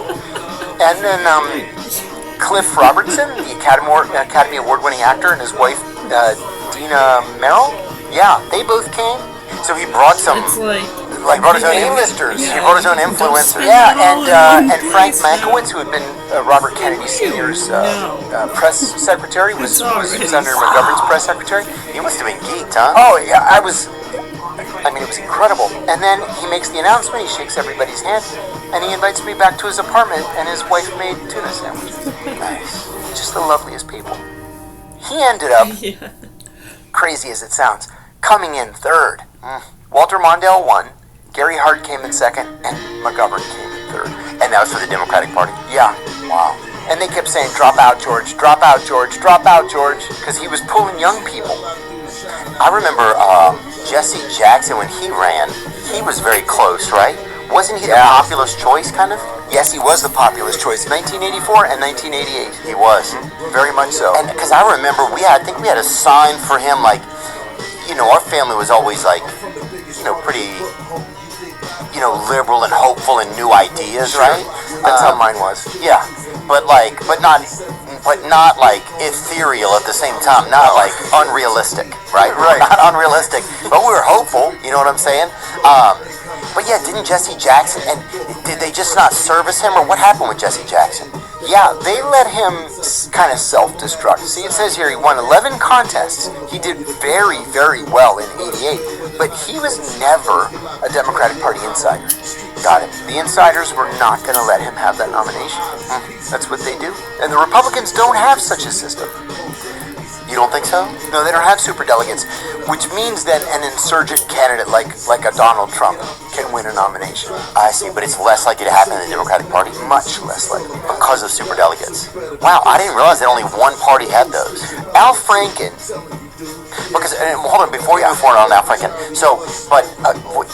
And then Cliff Robertson, the Academy Award-winning actor, and his wife, Dina Merrill. Yeah, they both came. So he brought some... Like brought his own A-listers. He brought his own influencers. Yeah, and Frank Mankiewicz, who had been Robert Kennedy Sr.'s press secretary, was Senator McGovern's press secretary. He must have been geeked, huh? Oh, yeah, it was incredible. And then he makes the announcement, he shakes everybody's hand, and he invites me back to his apartment, and his wife made tuna sandwiches. Nice. Just the loveliest people. He ended up, crazy as it sounds, coming in third. Walter Mondale won. Gary Hart came in second, and McGovern came in third. And that was for the Democratic Party? Yeah. Wow. And they kept saying, drop out, George, drop out, George, drop out, George, because he was pulling young people. I remember Jesse Jackson, when he ran, he was very close, right? Wasn't he the populist choice, kind of? Yes, he was the populist choice. 1984 and 1988. He was. Very much so. And because I remember, I think we had a sign for him, like, our family was always like, pretty, liberal and hopeful and new ideas, right? That's how mine was. Yeah, but not like ethereal at the same time, not like unrealistic, right? Right. Not unrealistic, but we were hopeful. You know what I'm saying? But yeah, didn't Jesse Jackson, and did they just not service him, or what happened with Jesse Jackson? Yeah, they let him kind of self-destruct. See, it says here he won 11 contests. He did very, very well in 88, but he was never a Democratic Party insider. Got it. The insiders were not going to let him have that nomination. That's what they do. And the Republicans don't have such a system. You don't think so? No, they don't have superdelegates, which means that an insurgent candidate like a Donald Trump can win a nomination. I see, but it's less likely to happen in the Democratic Party? Much less likely. Because of superdelegates. Wow, I didn't realize that only one party had those. Al Franken. Because, hold on, before you move forward on Al Franken. So, but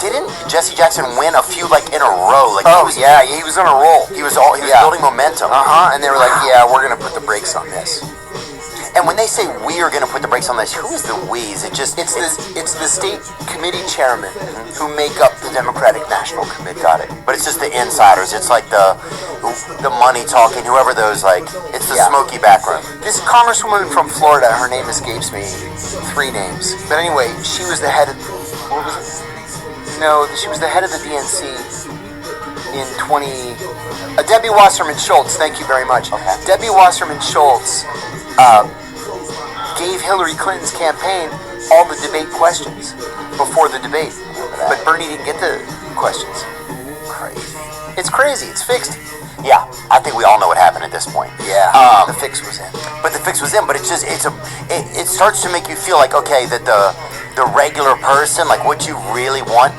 didn't Jesse Jackson win a few, like, in a row? Like, he was on a roll. He was building momentum. And they were like, yeah, we're going to put the brakes on this. And when they say we are going to put the brakes on this, who is the we? Is it just... It's the state committee chairmen who make up the Democratic National Committee. Got it. But it's just the insiders. It's like the money talking, whoever those, like... It's the smoky background. This congresswoman from Florida, her name escapes me. 3 names. But anyway, she was the head of... What was it? No, she was the head of the DNC in Debbie Wasserman Schultz, thank you very much. Okay. Debbie Wasserman Schultz gave Hillary Clinton's campaign all the debate questions before the debate. But Bernie didn't get the questions. Crazy. It's crazy. It's fixed. Yeah, I think we all know what happened at this point. Yeah, the fix was in. But the fix was in, but it's just, it starts to make you feel like, okay, that the regular person, like what you really want,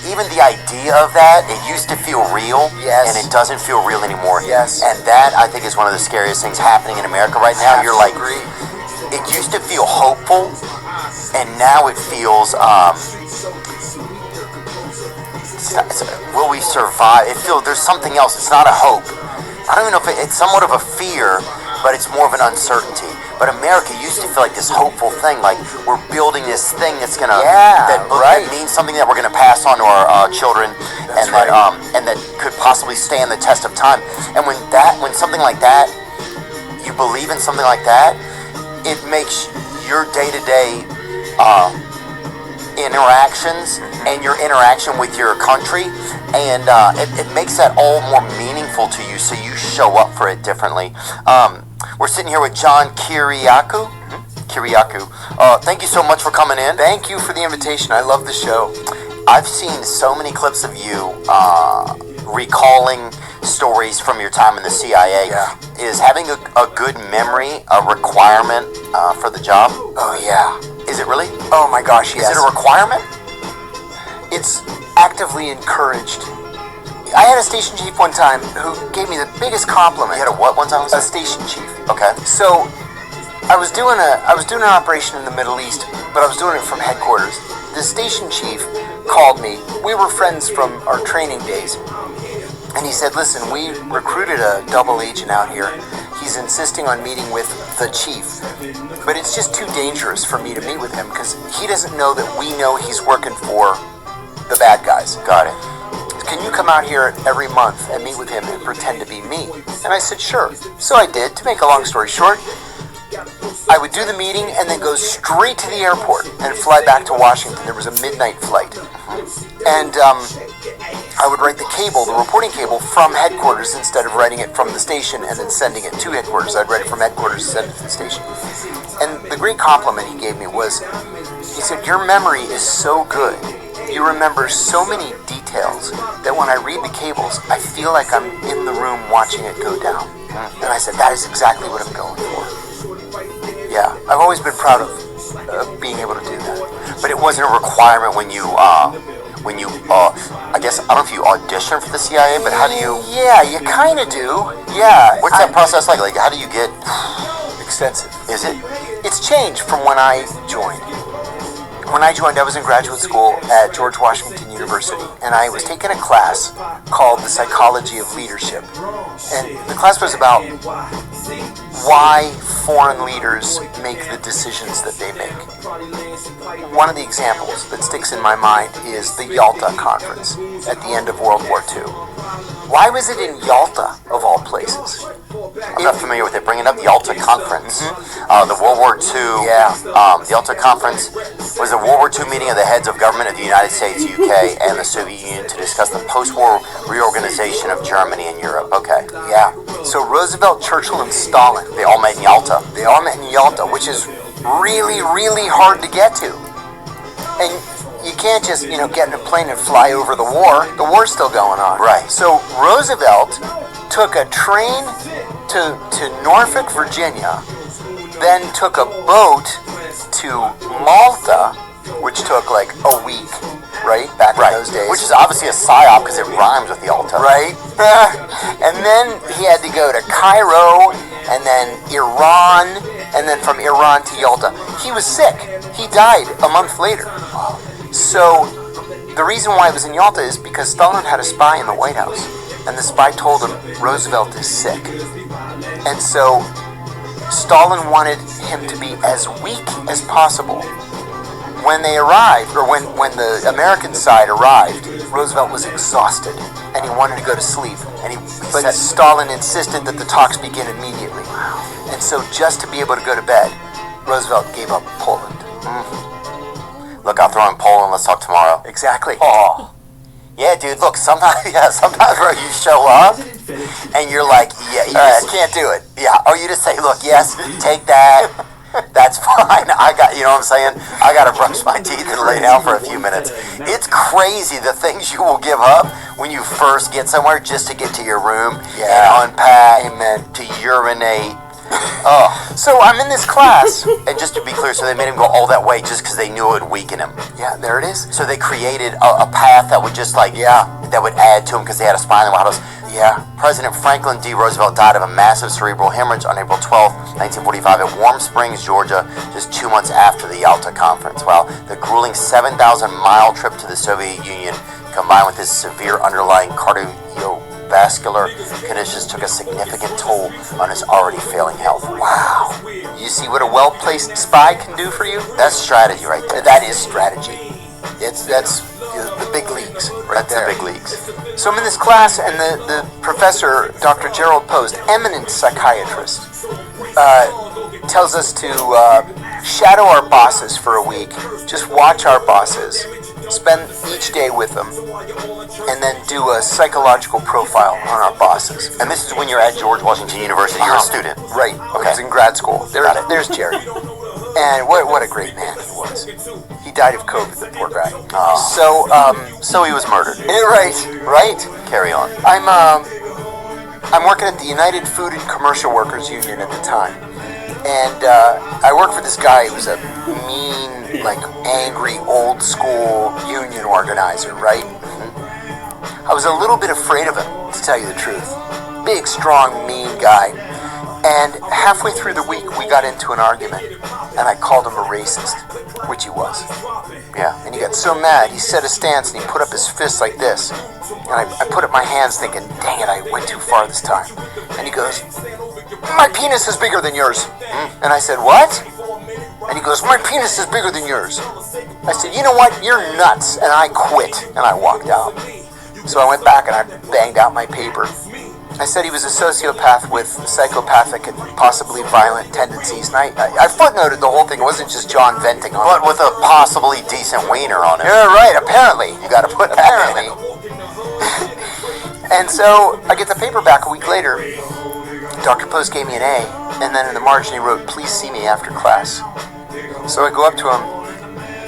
even the idea of that, it used to feel real, yes, and it doesn't feel real anymore. Yes. And that, I think, is one of the scariest things happening in America right now. You're like, it used to feel hopeful, and now it feels, will we survive? There's something else. It's not a hope. I don't even know if it's somewhat of a fear, but it's more of an uncertainty. But America used to feel like this hopeful thing, like we're building this thing that's gonna that means something that we're gonna pass on to our children, and that could possibly stand the test of time. And when something like that, you believe in something like that, it makes your day-to-day interactions and your interaction with your country, and it makes that all more meaningful to you, so you show up for it differently. We're sitting here with John Kiriakou. Thank you so much for coming in. Thank you for the invitation. I love the show. I've seen so many clips of you recalling stories from your time in the CIA. Yeah. Is having a good memory a requirement for the job? Oh, yeah. Is it really? Oh, my gosh, yes. Is it a requirement? It's actively encouraged. I had a station chief one time who gave me the biggest compliment. You had a what one time? A station chief. Okay. So I was doing an operation in the Middle East, but I was doing it from headquarters. The station chief called me. We were friends from our training days. And he said, listen, we recruited a double agent out here. He's insisting on meeting with the chief. But it's just too dangerous for me to meet with him because he doesn't know that we know he's working for the bad guys. Got it. Can you come out here every month and meet with him and pretend to be me? And I said, sure. So I did. To make a long story short, I would do the meeting and then go straight to the airport and fly back to Washington. There was a midnight flight. And I would write the reporting cable from headquarters instead of writing it from the station and then sending it to headquarters. I'd write it from headquarters and send it to the station. And the great compliment he gave me was, he said, your memory is so good. You remember so many details that when I read the cables, I feel like I'm in the room watching it go down. And I said, that is exactly what I'm going for. Yeah, I've always been proud of being able to do that. But it wasn't a requirement when you I guess, I don't know if you audition for the CIA, but how do you... Yeah, you kind of do. Yeah. What's that process like? Like, how do you get... Extensive. Is it? It's changed from when I joined. when I joined, I was in graduate school at George Washington University, and I was taking a class called The Psychology of Leadership. And the class was about why foreign leaders make the decisions that they make. One of the examples that sticks in my mind is the Yalta Conference at the end of World War II. Why was it in Yalta, of all places? I'm not familiar with it. Bringing up the Yalta Conference. The World War II. The Yalta Conference was a World War II meeting of the heads of government of the United States, UK, and the Soviet Union to discuss the post-war reorganization of Germany and Europe. Okay. Yeah. So Roosevelt, Churchill, and Stalin, they all met in Yalta. They all met in Yalta, which is really, really hard to get to. And you can't just, get in a plane and fly over the war. The war's still going on. Right. So Roosevelt took a train to Norfolk, Virginia, then took a boat to Malta, which took like a week, right? Back in those days. Which is obviously a psyop because it rhymes with Yalta. Right? And then he had to go to Cairo, and then Iran, and then from Iran to Yalta. He was sick. He died a month later. So the reason why it was in Yalta is because Stalin had a spy in the White House, and the spy told him Roosevelt is sick. And so Stalin wanted him to be as weak as possible. When they arrived, or when the American side arrived, Roosevelt was exhausted, and he wanted to go to sleep. But Stalin insisted that the talks begin immediately. And so just to be able to go to bed, Roosevelt gave up Poland. Look, I'll throw in Poland. Let's talk tomorrow. Exactly. Oh. Yeah, dude, look, sometimes, bro, you show up, and you're like, I can't do it. Yeah, or you just say, look, yes, take that, that's fine, you know what I'm saying? I gotta brush my teeth and lay down for a few minutes. It's crazy the things you will give up when you first get somewhere just to get to your room and unpack, to urinate. So I'm in this class. And just to be clear, so they made him go all that way just because they knew it would weaken him. Yeah, there it is. So they created a path that would just that would add to him because they had a spine in the White House. Yeah. President Franklin D. Roosevelt died of a massive cerebral hemorrhage on April 12, 1945 at Warm Springs, Georgia, just 2 months after the Yalta Conference. Wow. The grueling 7,000-mile trip to the Soviet Union, combined with his severe underlying cardiovascular conditions, took a significant toll on his already failing health. Wow. You see what a well-placed spy can do for you? That's strategy right there. That is strategy. That's the big leagues right there. The big leagues. So I'm in this class, and the professor, Dr. Gerald Post, eminent psychiatrist, tells us to shadow our bosses for a week. Just watch our bosses. Spend each day with them, and then do a psychological profile on our bosses. And this is when you're at George Washington University. You're a student. Right. Okay. I was in grad school. There's Jerry. And what a great man he was. He died of COVID, the poor guy. Oh. So he was murdered. Right. Carry on. I'm working at the United Food and Commercial Workers Union at the time. And I worked for this guy who was a mean, angry, old school union organizer, right? I was a little bit afraid of him, to tell you the truth. Big, strong, mean guy. And halfway through the week, we got into an argument, and I called him a racist, which he was. Yeah, and he got so mad, he set a stance, and he put up his fist like this. And I put up my hands thinking, dang it, I went too far this time. And he goes, my penis is bigger than yours. And I said, what? And he goes, my penis is bigger than yours. I said, you know what, you're nuts. And I quit, and I walked out. So I went back and I banged out my paper. I said he was a sociopath with psychopathic and possibly violent tendencies. And I footnoted the whole thing. It wasn't just John venting on it. But with a possibly decent wiener on it. Yeah, right, apparently. You gotta put that in. And so I get the paper back a week later. Dr. Post gave me an A, and then in the margin he wrote, please see me after class. So I go up to him.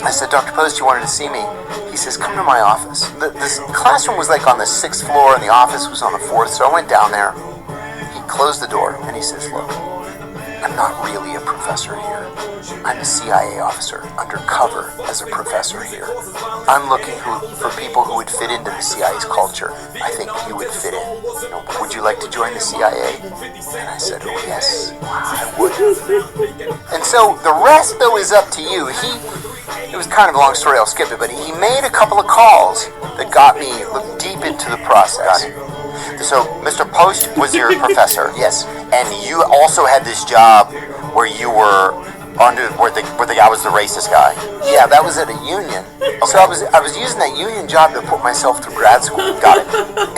I said, Dr. Post, you wanted to see me? He says, come to my office. This classroom was on the 6th floor, and the office was on the 4th, so I went down there. He closed the door, and he says, look, I'm not really a professor here. I'm a CIA officer, undercover as a professor here. I'm looking for people who would fit into the CIA's culture. I think you would fit in. You know, would you like to join the CIA? And I said, oh yes, I would. And so the rest, though, is up to you. It was kind of a long story, I'll skip it, but he made a couple of calls that got me deep into the process. So, Mr. Post was your professor. Yes. And you also had this job where you were under, where the guy was the racist guy. Yeah, that was at a union. Okay. So I was using that union job to put myself through grad school. Got it.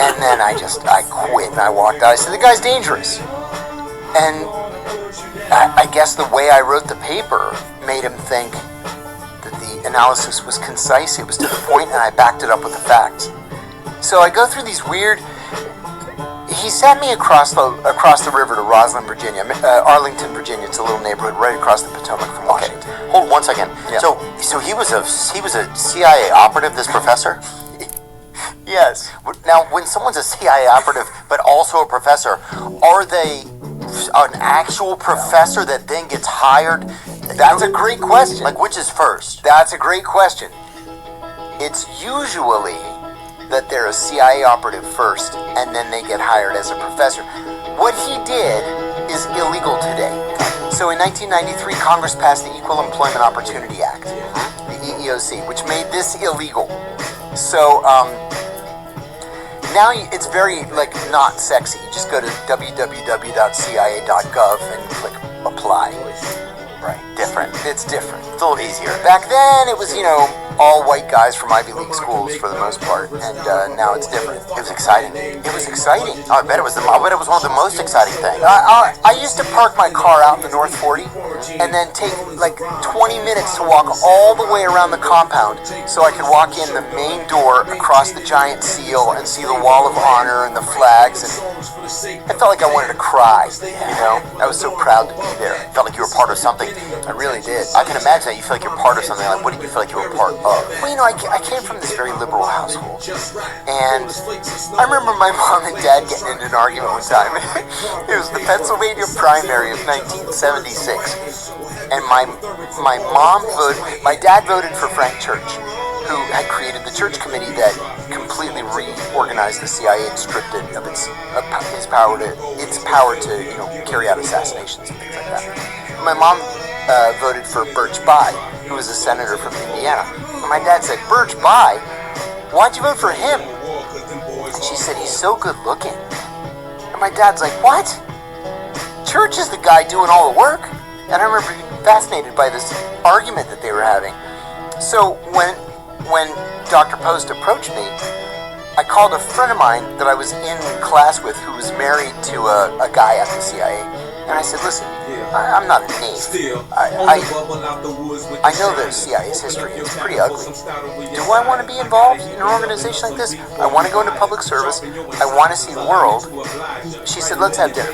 And then I quit and I walked out. I said, the guy's dangerous. And I guess the way I wrote the paper made him think that the analysis was concise, it was to the point, and I backed it up with the facts. So I go through these weird. He sent me across the river to Roslyn, Virginia, Arlington, Virginia. It's a little neighborhood right across the Potomac from Washington. Okay. Hold 1 second. Yeah. So he was a CIA operative, this professor? Yes. Now, when someone's a CIA operative but also a professor, are they an actual professor that then gets hired? That's a great question. Like, which is first? That's a great question. It's usually that they're a CIA operative first, and then they get hired as a professor. What he did is illegal today. So in 1993, Congress passed the Equal Employment Opportunity Act, the EEOC, which made this illegal. So now it's very, not sexy. You just go to www.cia.gov and click apply. Right. Different. It's different. It's a little easier. Back then, it was, all white guys from Ivy League schools for the most part, and now it's different. It was exciting. It was exciting. Oh, I bet it was one of the most exciting things. I used to park my car out in the North 40 and then take 20 minutes to walk all the way around the compound so I could walk in the main door across the giant seal and see the Wall of Honor and the flags, and I felt like I wanted to cry, I was so proud to be there. I felt like you were part of something. I really did. I can imagine that you feel like you're part of something. Like, what did you feel like you were part of? Well, I came from this very liberal household, and I remember my mom and dad getting into an argument one time. It was the Pennsylvania primary of 1976, and my dad voted for Frank Church, who had created the church committee that completely reorganized the CIA and stripped it of its power to carry out assassinations and things like that. My mom voted for Birch Bayh, who was a senator from Indiana. And my dad said, Birch Bayh? Why'd you vote for him? And she said, he's so good looking. And my dad's like, what? Church is the guy doing all the work? And I remember being fascinated by this argument that they were having. So when Dr. Post approached me, I called a friend of mine that I was in class with who was married to a guy at the CIA. And I said, listen, I'm not a knave. I know the CIA's history. It's pretty ugly. Do I want to be involved in an organization like this? I want to go into public service. I want to see the world. She said, let's have dinner.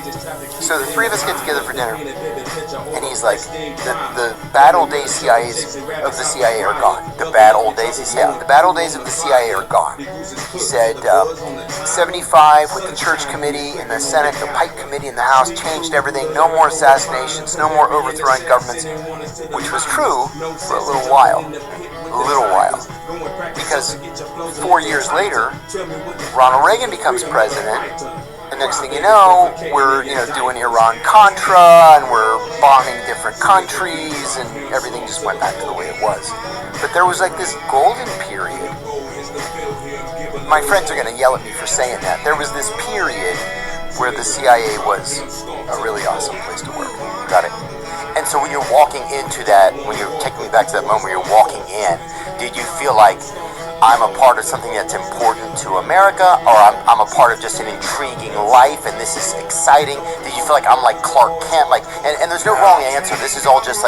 So the three of us get together for dinner. And he's like, the bad old days of the CIA are gone. The bad old days? Yeah, the bad old days of the CIA are gone. He said, 75 with the Church Committee in the Senate, the Pike Committee in the House changed everything. No more assassinations, no more overthrowing governments, which was true for a little while. Because 4 years later, Ronald Reagan becomes president, and next thing you know, we're doing Iran-Contra, and we're bombing different countries, and everything just went back to the way it was. But there was this golden period. My friends are going to yell at me for saying that. There was this period where the CIA was a really awesome place to work. Got it. And so when you're walking into that, when you're taking me back to that moment where you're walking in, did you feel like I'm a part of something that's important to America, or I'm a part of just an intriguing life and this is exciting? Did you feel like I'm like Clark Kent? And there's no wrong answer. This is all just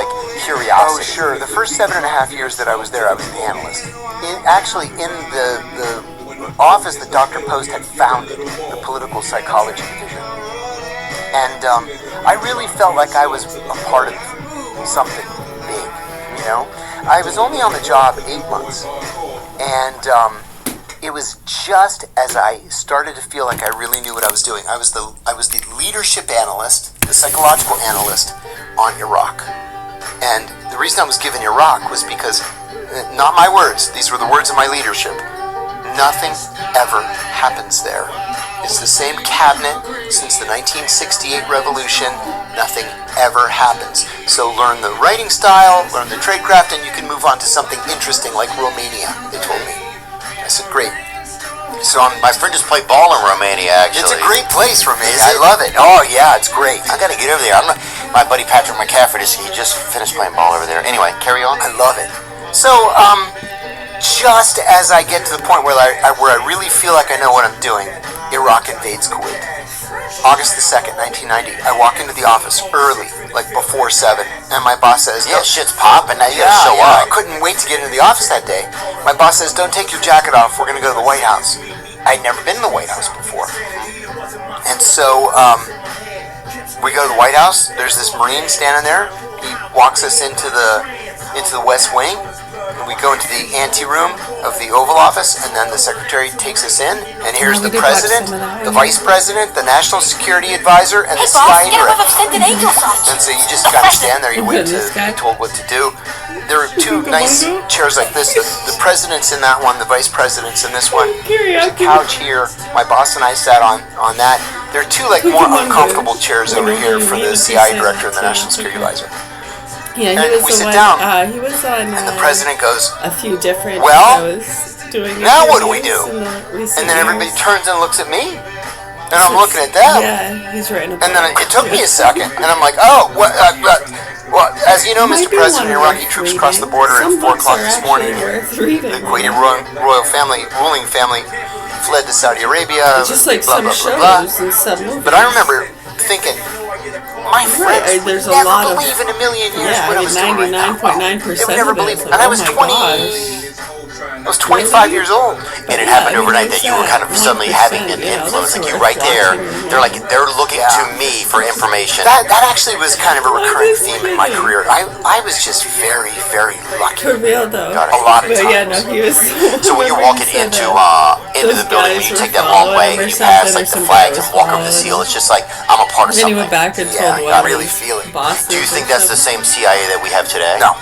curiosity. Oh, sure. The first 7.5 years that I was there, I was an analyst. In the office that Dr. Post had founded, the political psychology division. And I really felt like I was a part of something big, I was only on the job 8 months. And it was just as I started to feel like I really knew what I was doing. I was the leadership analyst, the psychological analyst on Iraq. And the reason I was given Iraq was because, not my words, these were the words of my leadership, nothing ever happens there. It's the same cabinet since the 1968 revolution. Nothing ever happens. So learn the writing style, learn the tradecraft, and you can move on to something interesting like Romania, they told me. I said, great. So my friend just played ball in Romania, actually. It's a great place, Romania. I love it. Oh, yeah, it's great. I gotta get over there. My buddy Patrick McCaffrey, he just finished playing ball over there. Anyway, carry on. I love it. So, just as I get to the point where I really feel like I know what I'm doing, Iraq invades Kuwait. August the 2nd, 1990. I walk into the office early, like before 7, and my boss says, yeah, shit's popping, now you gotta show up. I couldn't wait to get into the office that day. My boss says, don't take your jacket off, we're gonna go to the White House. I'd never been in the White House before. And so, we go to the White House, there's this Marine standing there, he walks us into the West Wing, and we go into the ante-room of the Oval Office, and then the secretary takes us in, and here's the president, the vice president, the national security advisor, and the CIA director. And so you just kind of stand there, you wait to be told what to do. There are two nice chairs like this. The president's in that one, the vice president's in this one. There's a couch here. My boss and I sat on that. There are two like more uncomfortable chairs over here for the CIA director and the national security advisor. Yeah, and we sit down. He was on. And the president goes, a few different. Well, doing now what do we do? And then everybody turns and looks at me, and I'm looking at them. Yeah, he's writing. And then it took me a second, and I'm like, oh, what? Well, as you know, Mr. President, Iraqi troops crossed the border at 4 o'clock this morning. The Kuwaiti ruling family fled to Saudi Arabia. Just like blah, some blah, shows blah, blah. and some movies. But I remember thinking, my friends would never believe in a million years what I was doing right now. 99.9% They would never believe it. And I was 25 years old. And it happened overnight that you were kind of suddenly having an influence. Like you right there, they're looking to me for information. That actually was kind of a recurring theme in my career. I was just very, very lucky. For real though. Got a lot of But time. yeah, no, he was. So when you're walking into the building, when you take that long way, and you pass like the flags and walk over the seal, it's just like I'm a part of Then something. he went back and told I really feel it. Do you think that's the same CIA that we have today? No.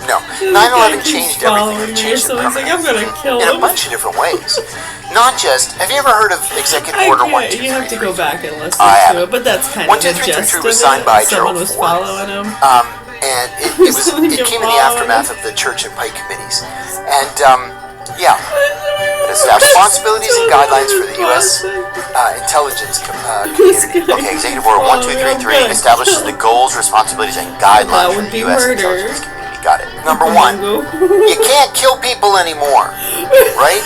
9/11 changed everything. It changed the like, I'm gonna kill in a him. bunch of different ways. Not just. Have you ever heard of Executive Order 123? You have to go back and listen to it, but that's kind of the gist of it. was signed by Someone Gerald was Ford. following him. And it came in the aftermath of the Church and Pike committees. And it established responsibilities and guidelines for the U.S. Intelligence community. Okay, Executive Order 1233 establishes the goals, responsibilities, and guidelines for the U.S. intelligence community. Got it. Number 1, you can't kill people anymore, right?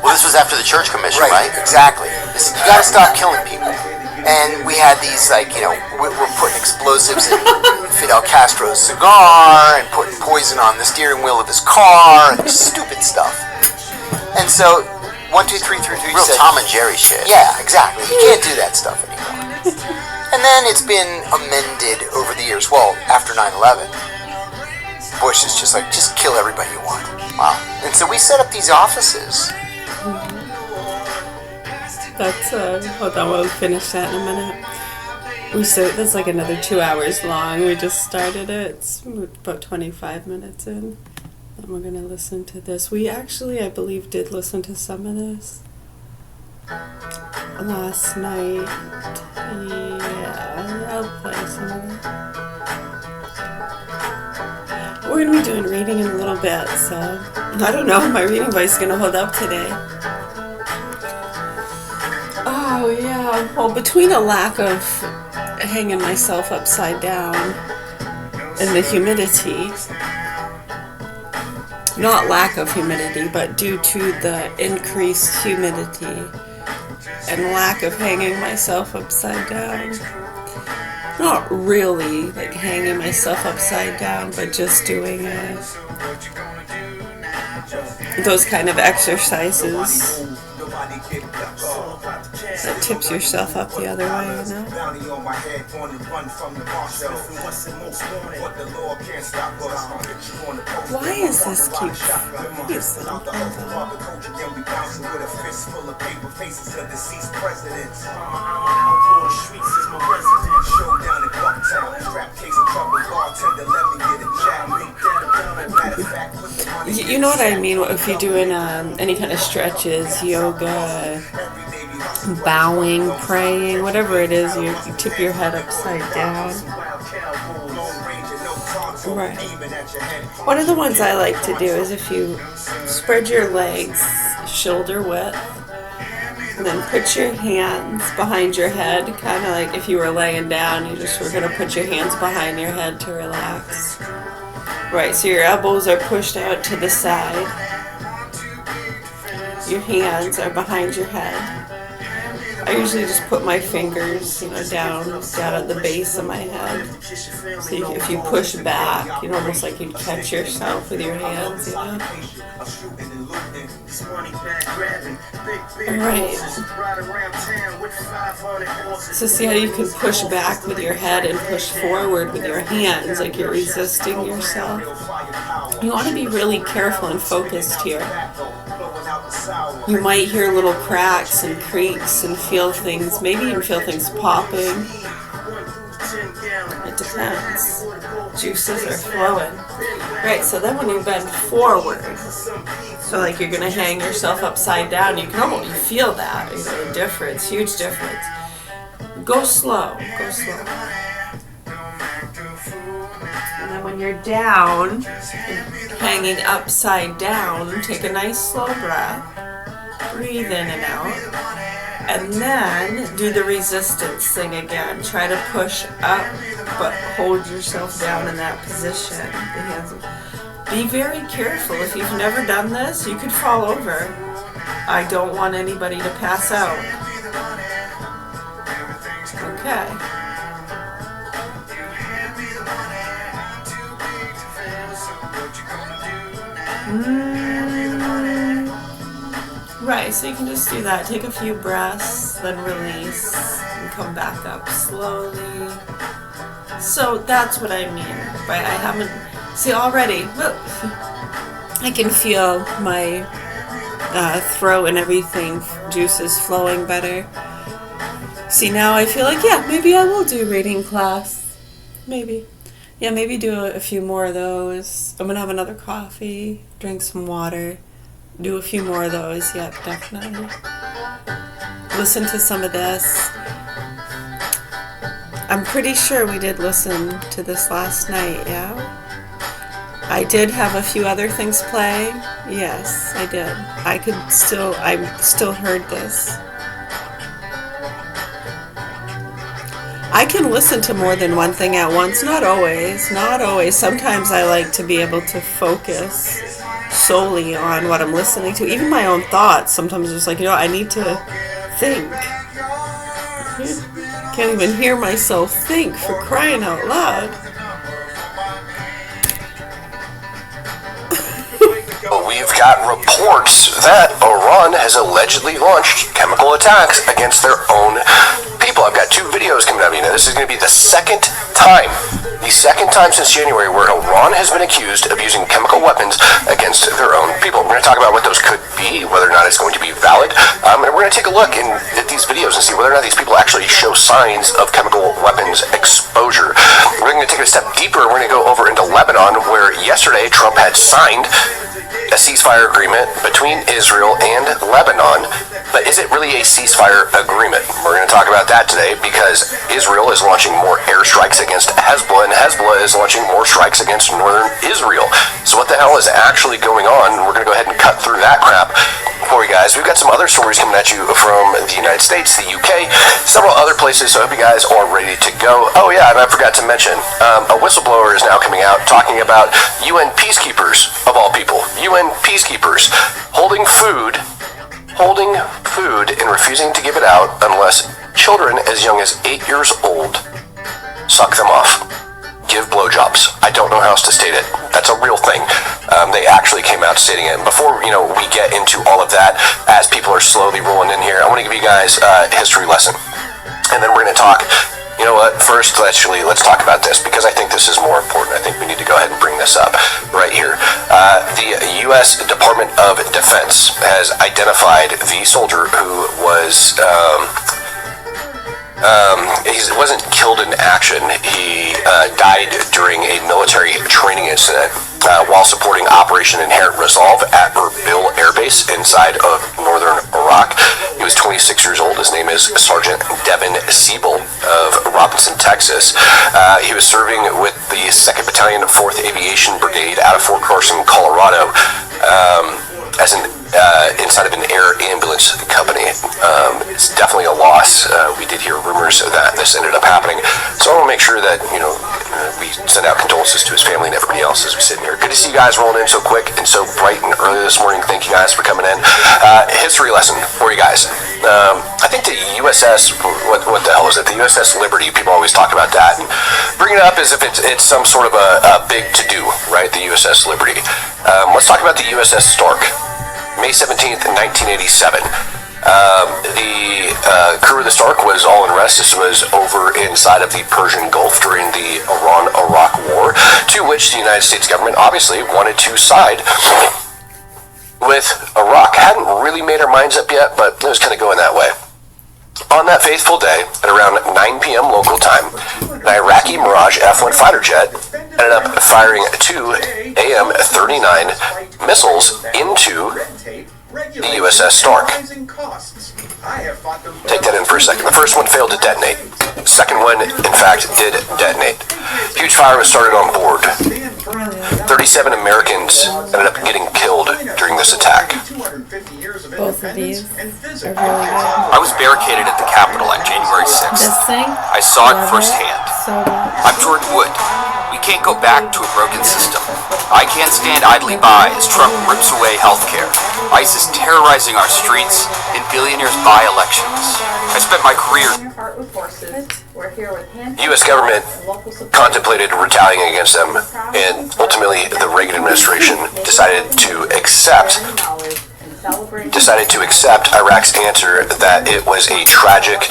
Well, this was after the Church Commission, right? Exactly. You gotta stop killing people. And we had these, we're putting explosives in Fidel Castro's cigar and putting poison on the steering wheel of his car and stupid stuff. And so, 12333 Real said, Tom and Jerry shit. Yeah, exactly. You can't do that stuff anymore. And then it's been amended over the years. Well, after 9/11, Bush is just like, just kill everybody you want. Wow. And so we set up these offices. That's hold on, we'll finish that in a minute. That's like another 2 hours long. We just started it. It's about 25 minutes in. And we're gonna listen to this. We actually, I believe, did listen to some of this last night. Yeah, I'll play some of it. We're gonna be doing reading in a little bit, so I don't know if my reading voice is gonna hold up today. Oh yeah, well, between a lack of hanging myself upside down and the humidity, not lack of humidity, but due to the increased humidity and lack of hanging myself upside down. Not really like hanging myself upside down, but just doing those kind of exercises that tips yourself up the other way, you know? Why is this keep freezing? You know what I mean? If you're doing any kind of stretches, yoga, bowing, praying, whatever it is, you tip your head upside down. Right. One of the ones I like to do is if you spread your legs shoulder width, and then put your hands behind your head, kind of like if you were laying down, you just were going to put your hands behind your head to relax. Right, so your elbows are pushed out to the side. Your hands are behind your head. I usually just put my fingers, down at the base of my head. So if you push back, almost like you'd catch yourself with your hands, Alright. So see how you can push back with your head and push forward with your hands, like you're resisting yourself. You want to be really careful and focused here. You might hear little cracks and creaks and feel things, maybe even feel things popping. It depends. Juices are flowing. Right, so then when you bend forward, so like you're going to hang yourself upside down, you can almost feel that, the difference, huge difference. Go slow, go slow. And then when you're down, hanging upside down, take a nice slow breath. Breathe in and out. And then do the resistance thing again. Try to push up, but hold yourself down in that position. The hands. Be very careful. If you've never done this, you could fall over. I don't want anybody to pass out. Okay. Right, so you can just do that. Take a few breaths, then release, and come back up slowly. So that's what I mean, right? I haven't, see already, look, I can feel my throat and everything, juices flowing better. See, now I feel like, yeah, maybe I will do reading class. Maybe. Yeah, maybe do a few more of those. I'm going to have another coffee, drink some water. Do a few more of those, yeah, definitely. Listen to some of this. I'm pretty sure we did listen to this last night, yeah? I did have a few other things playing. Yes, I did. I still heard this. I can listen to more than one thing at once. Not always. Sometimes I like to be able to focus solely on what I'm listening to. Even my own thoughts. Sometimes it's like, I need to think. Can't even hear myself think, for crying out loud. We've got reports that Iran has allegedly launched chemical attacks against their own people. I've got two videos coming up. This is going to be the second time since January where Iran has been accused of using chemical weapons against their own people. We're going to talk about what those could be, whether or not it's going to be valid, and we're going to take a look at these videos and see whether or not these people actually show signs of chemical weapons exposure. We're going to take it a step deeper. We're going to go over into Lebanon, where yesterday Trump had signed a ceasefire agreement between Israel and Lebanon, but is it really a ceasefire agreement? We're going to talk about that today because Israel is launching more airstrikes against Hezbollah, and Hezbollah is launching more strikes against northern Israel. So what the hell is actually going on? We're going to go ahead and cut through that crap for you guys. We've got some other stories coming at you from the United States, the UK, several other places, so I hope you guys are ready to go. Oh yeah, and I forgot to mention, a whistleblower is now coming out talking about UN peacekeepers, of all people. UN peacekeepers holding food and refusing to give it out unless children as young as 8 years old suck them off. Give blowjobs. I don't know how else to state it. That's a real thing. They actually came out stating it. And before we get into all of that, as people are slowly rolling in here, I want to give you guys a history lesson, and then we're going to talk. First, let's talk about this because I think this is more important. I think we need to go ahead and bring this up. The U.S. Department of Defense has identified the soldier who was, he wasn't killed in action. He died during a military training incident while supporting Operation Inherent Resolve at Erbil Air Base inside of northern Iraq. He was 26 years old. His name is Sergeant Devin Siebel of Robinson, Texas. He was serving with the 2nd Battalion, 4th Aviation Brigade out of Fort Carson, Colorado, as an inside of an air ambulance company. It's definitely a loss. We did hear rumors that this ended up happening. So I want to make sure that, we send out condolences to his family and everybody else as we sit in here. Good to see you guys rolling in so quick and so bright and early this morning. Thank you guys for coming in. History lesson for you guys. I think the USS, what the hell is it? The USS Liberty, people always talk about that and bring it up as if it's some sort of a big to-do, right? The USS Liberty. Let's talk about the USS Stark. May 17th, 1987. The crew of the Stark was all in rest. This was over inside of the Persian Gulf during the Iran-Iraq War, to which the United States government obviously wanted to side with Iraq. Hadn't really made our minds up yet, but it was kind of going that way. On that faithful day, at around 9 p.m. local time, an Iraqi Mirage F-1 fighter jet ended up firing 2 AIM-39 missiles into the USS Stark. Take that in for a second. The first one failed to detonate. The second one, in fact, did detonate. Huge fire was started on board. 37 Americans ended up getting killed during this attack. Both of these are really good. I was barricaded at the Capitol on January 6th. This thing? I saw it firsthand. So much. I'm George Wood. We can't go back to a broken system. I can't stand idly by as Trump rips away healthcare. ICE is terrorizing our streets, and billionaires buy elections. I spent my career. The U.S. government contemplated retaliating against them, and ultimately the Reagan administration decided to accept Iraq's answer that it was a tragic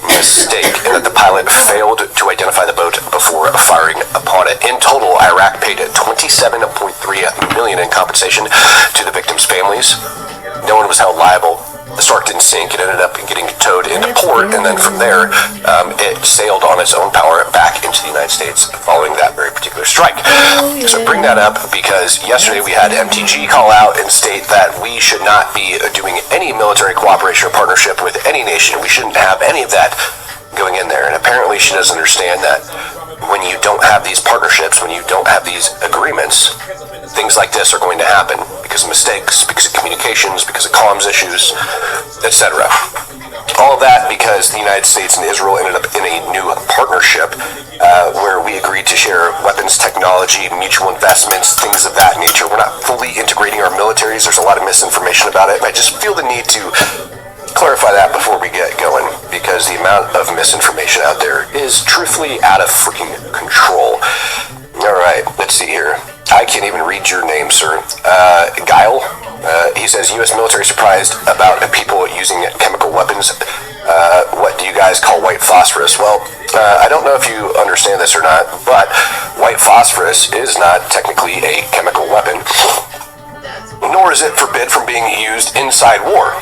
mistake and that the pilot failed to identify the boat before firing upon it. In total, Iraq paid $27.3 million in compensation to the victims' families. No one was held liable. The Stark didn't sink. It ended up getting towed into port, and then from there, it sailed on its own power back into the United States following that very particular strike. So bring that up because yesterday we had MTG call out and state that we should not be doing any military cooperation or partnership with any nation. We shouldn't have any of that going in there. And apparently she doesn't understand that when you don't have these partnerships, when you don't have these agreements, things like this are going to happen because of mistakes, because of communications, because of comms issues, etc. All of that because the United States and Israel ended up in a new partnership where we agreed to share weapons technology, mutual investments, things of that nature. We're not fully integrating our militaries. There's a lot of misinformation about it. And I just feel the need to clarify that before we get going because the amount of misinformation out there is truthfully out of freaking control. All right, let's see here. I can't even read your name, sir. Guile. He says, U.S. military surprised about people using chemical weapons. What do you guys call white phosphorus? Well, I don't know if you understand this or not, but white phosphorus is not technically a chemical weapon, nor is it forbid from being used inside war.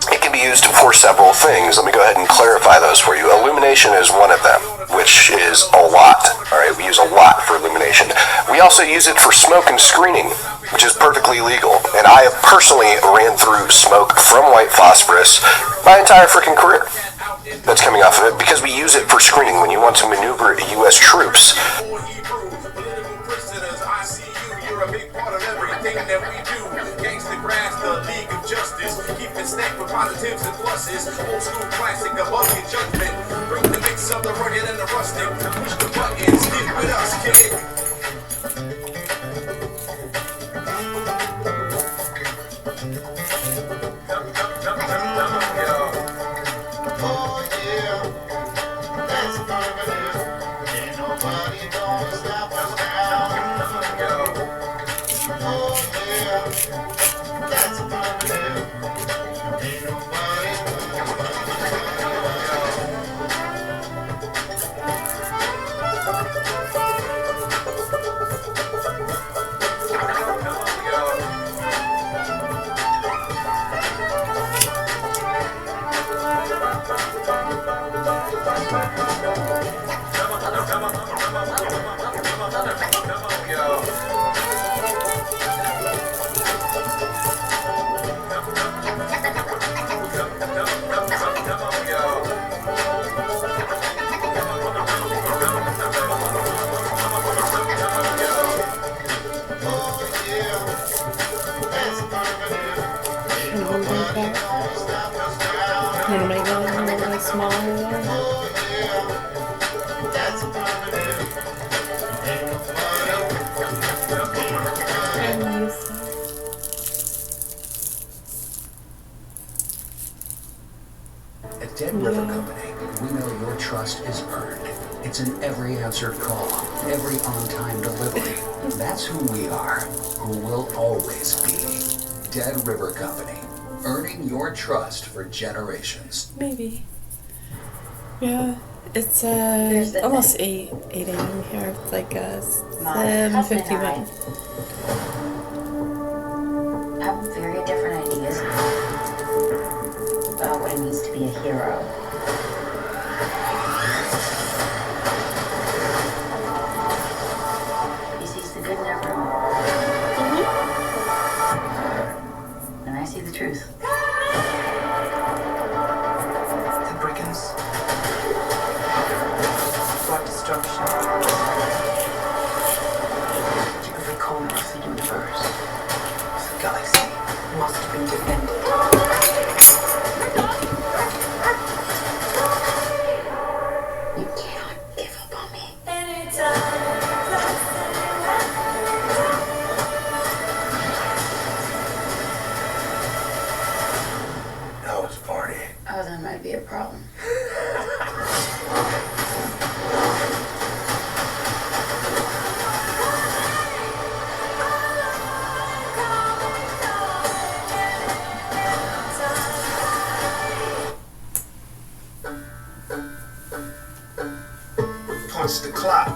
It can be used for several things. Let me go ahead and clarify those for you. Illumination is one of them, which is a lot. All right, we use a lot for illumination. We also use it for smoke and screening, which is perfectly legal. And I have personally ran through smoke from white phosphorus my entire freaking career that's coming off of it because we use it for screening when you want to maneuver U.S. troops. Snack with positives and pluses. Old school classic, a bucket judgment. Bring the mix of the rugged and the rustic. Push the buttons, get with us, kid. Oh yeah, that's permanent. Ain't nobody gonna stop us now. Oh yeah, that's permanent. Oh my god, look how small they are. That's permanent. At Dead River Company, we know your trust is earned. It's in every answered call, every on-time delivery. That's who we are, who will always be. Dead River Company, earning your trust for generations. Maybe. Yeah, it's almost 8 a.m. here. It's like 7:51. Have very different ideas about what it means to be a hero. He sees the good in everyone. And I see the truth. The brigands brought destruction to every corner of the universe. The galaxy must be defended. You cannot give up on me. Now it's a party. Oh, that might be a problem. Punch the clock,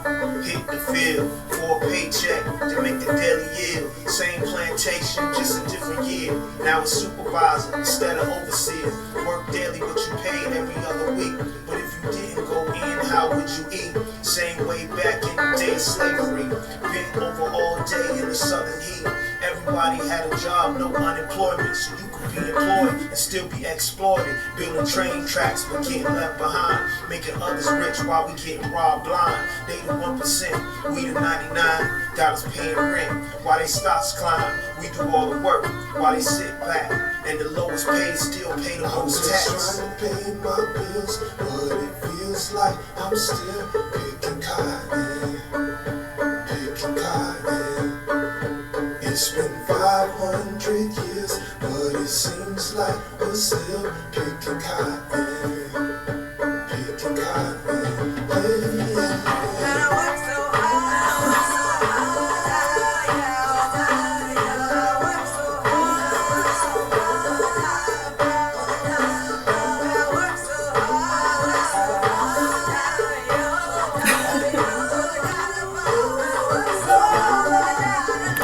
hit the field for a paycheck to make the daily yield. Same plantation, just a different year. Now it's supervisor instead of overseer. Work daily, but you paid every other week. But if you didn't go in, how would you eat? Same way back in the day of slavery. Bent over all day in the southern heat. Everybody had a job, no unemployment, so you could be employed and still be exploited. Building train tracks, but getting left behind. Making others rich while we getting robbed blind. They the 1%, we the 99. Got us paying rent while they stocks climb. We do all the work while they sit back. And the lowest paid still pay the most tax. I'm just trying to pay my bills, but it feels like I'm still picking cotton. Picking cotton. It's been 500 years, but it seems like we're still picking cotton.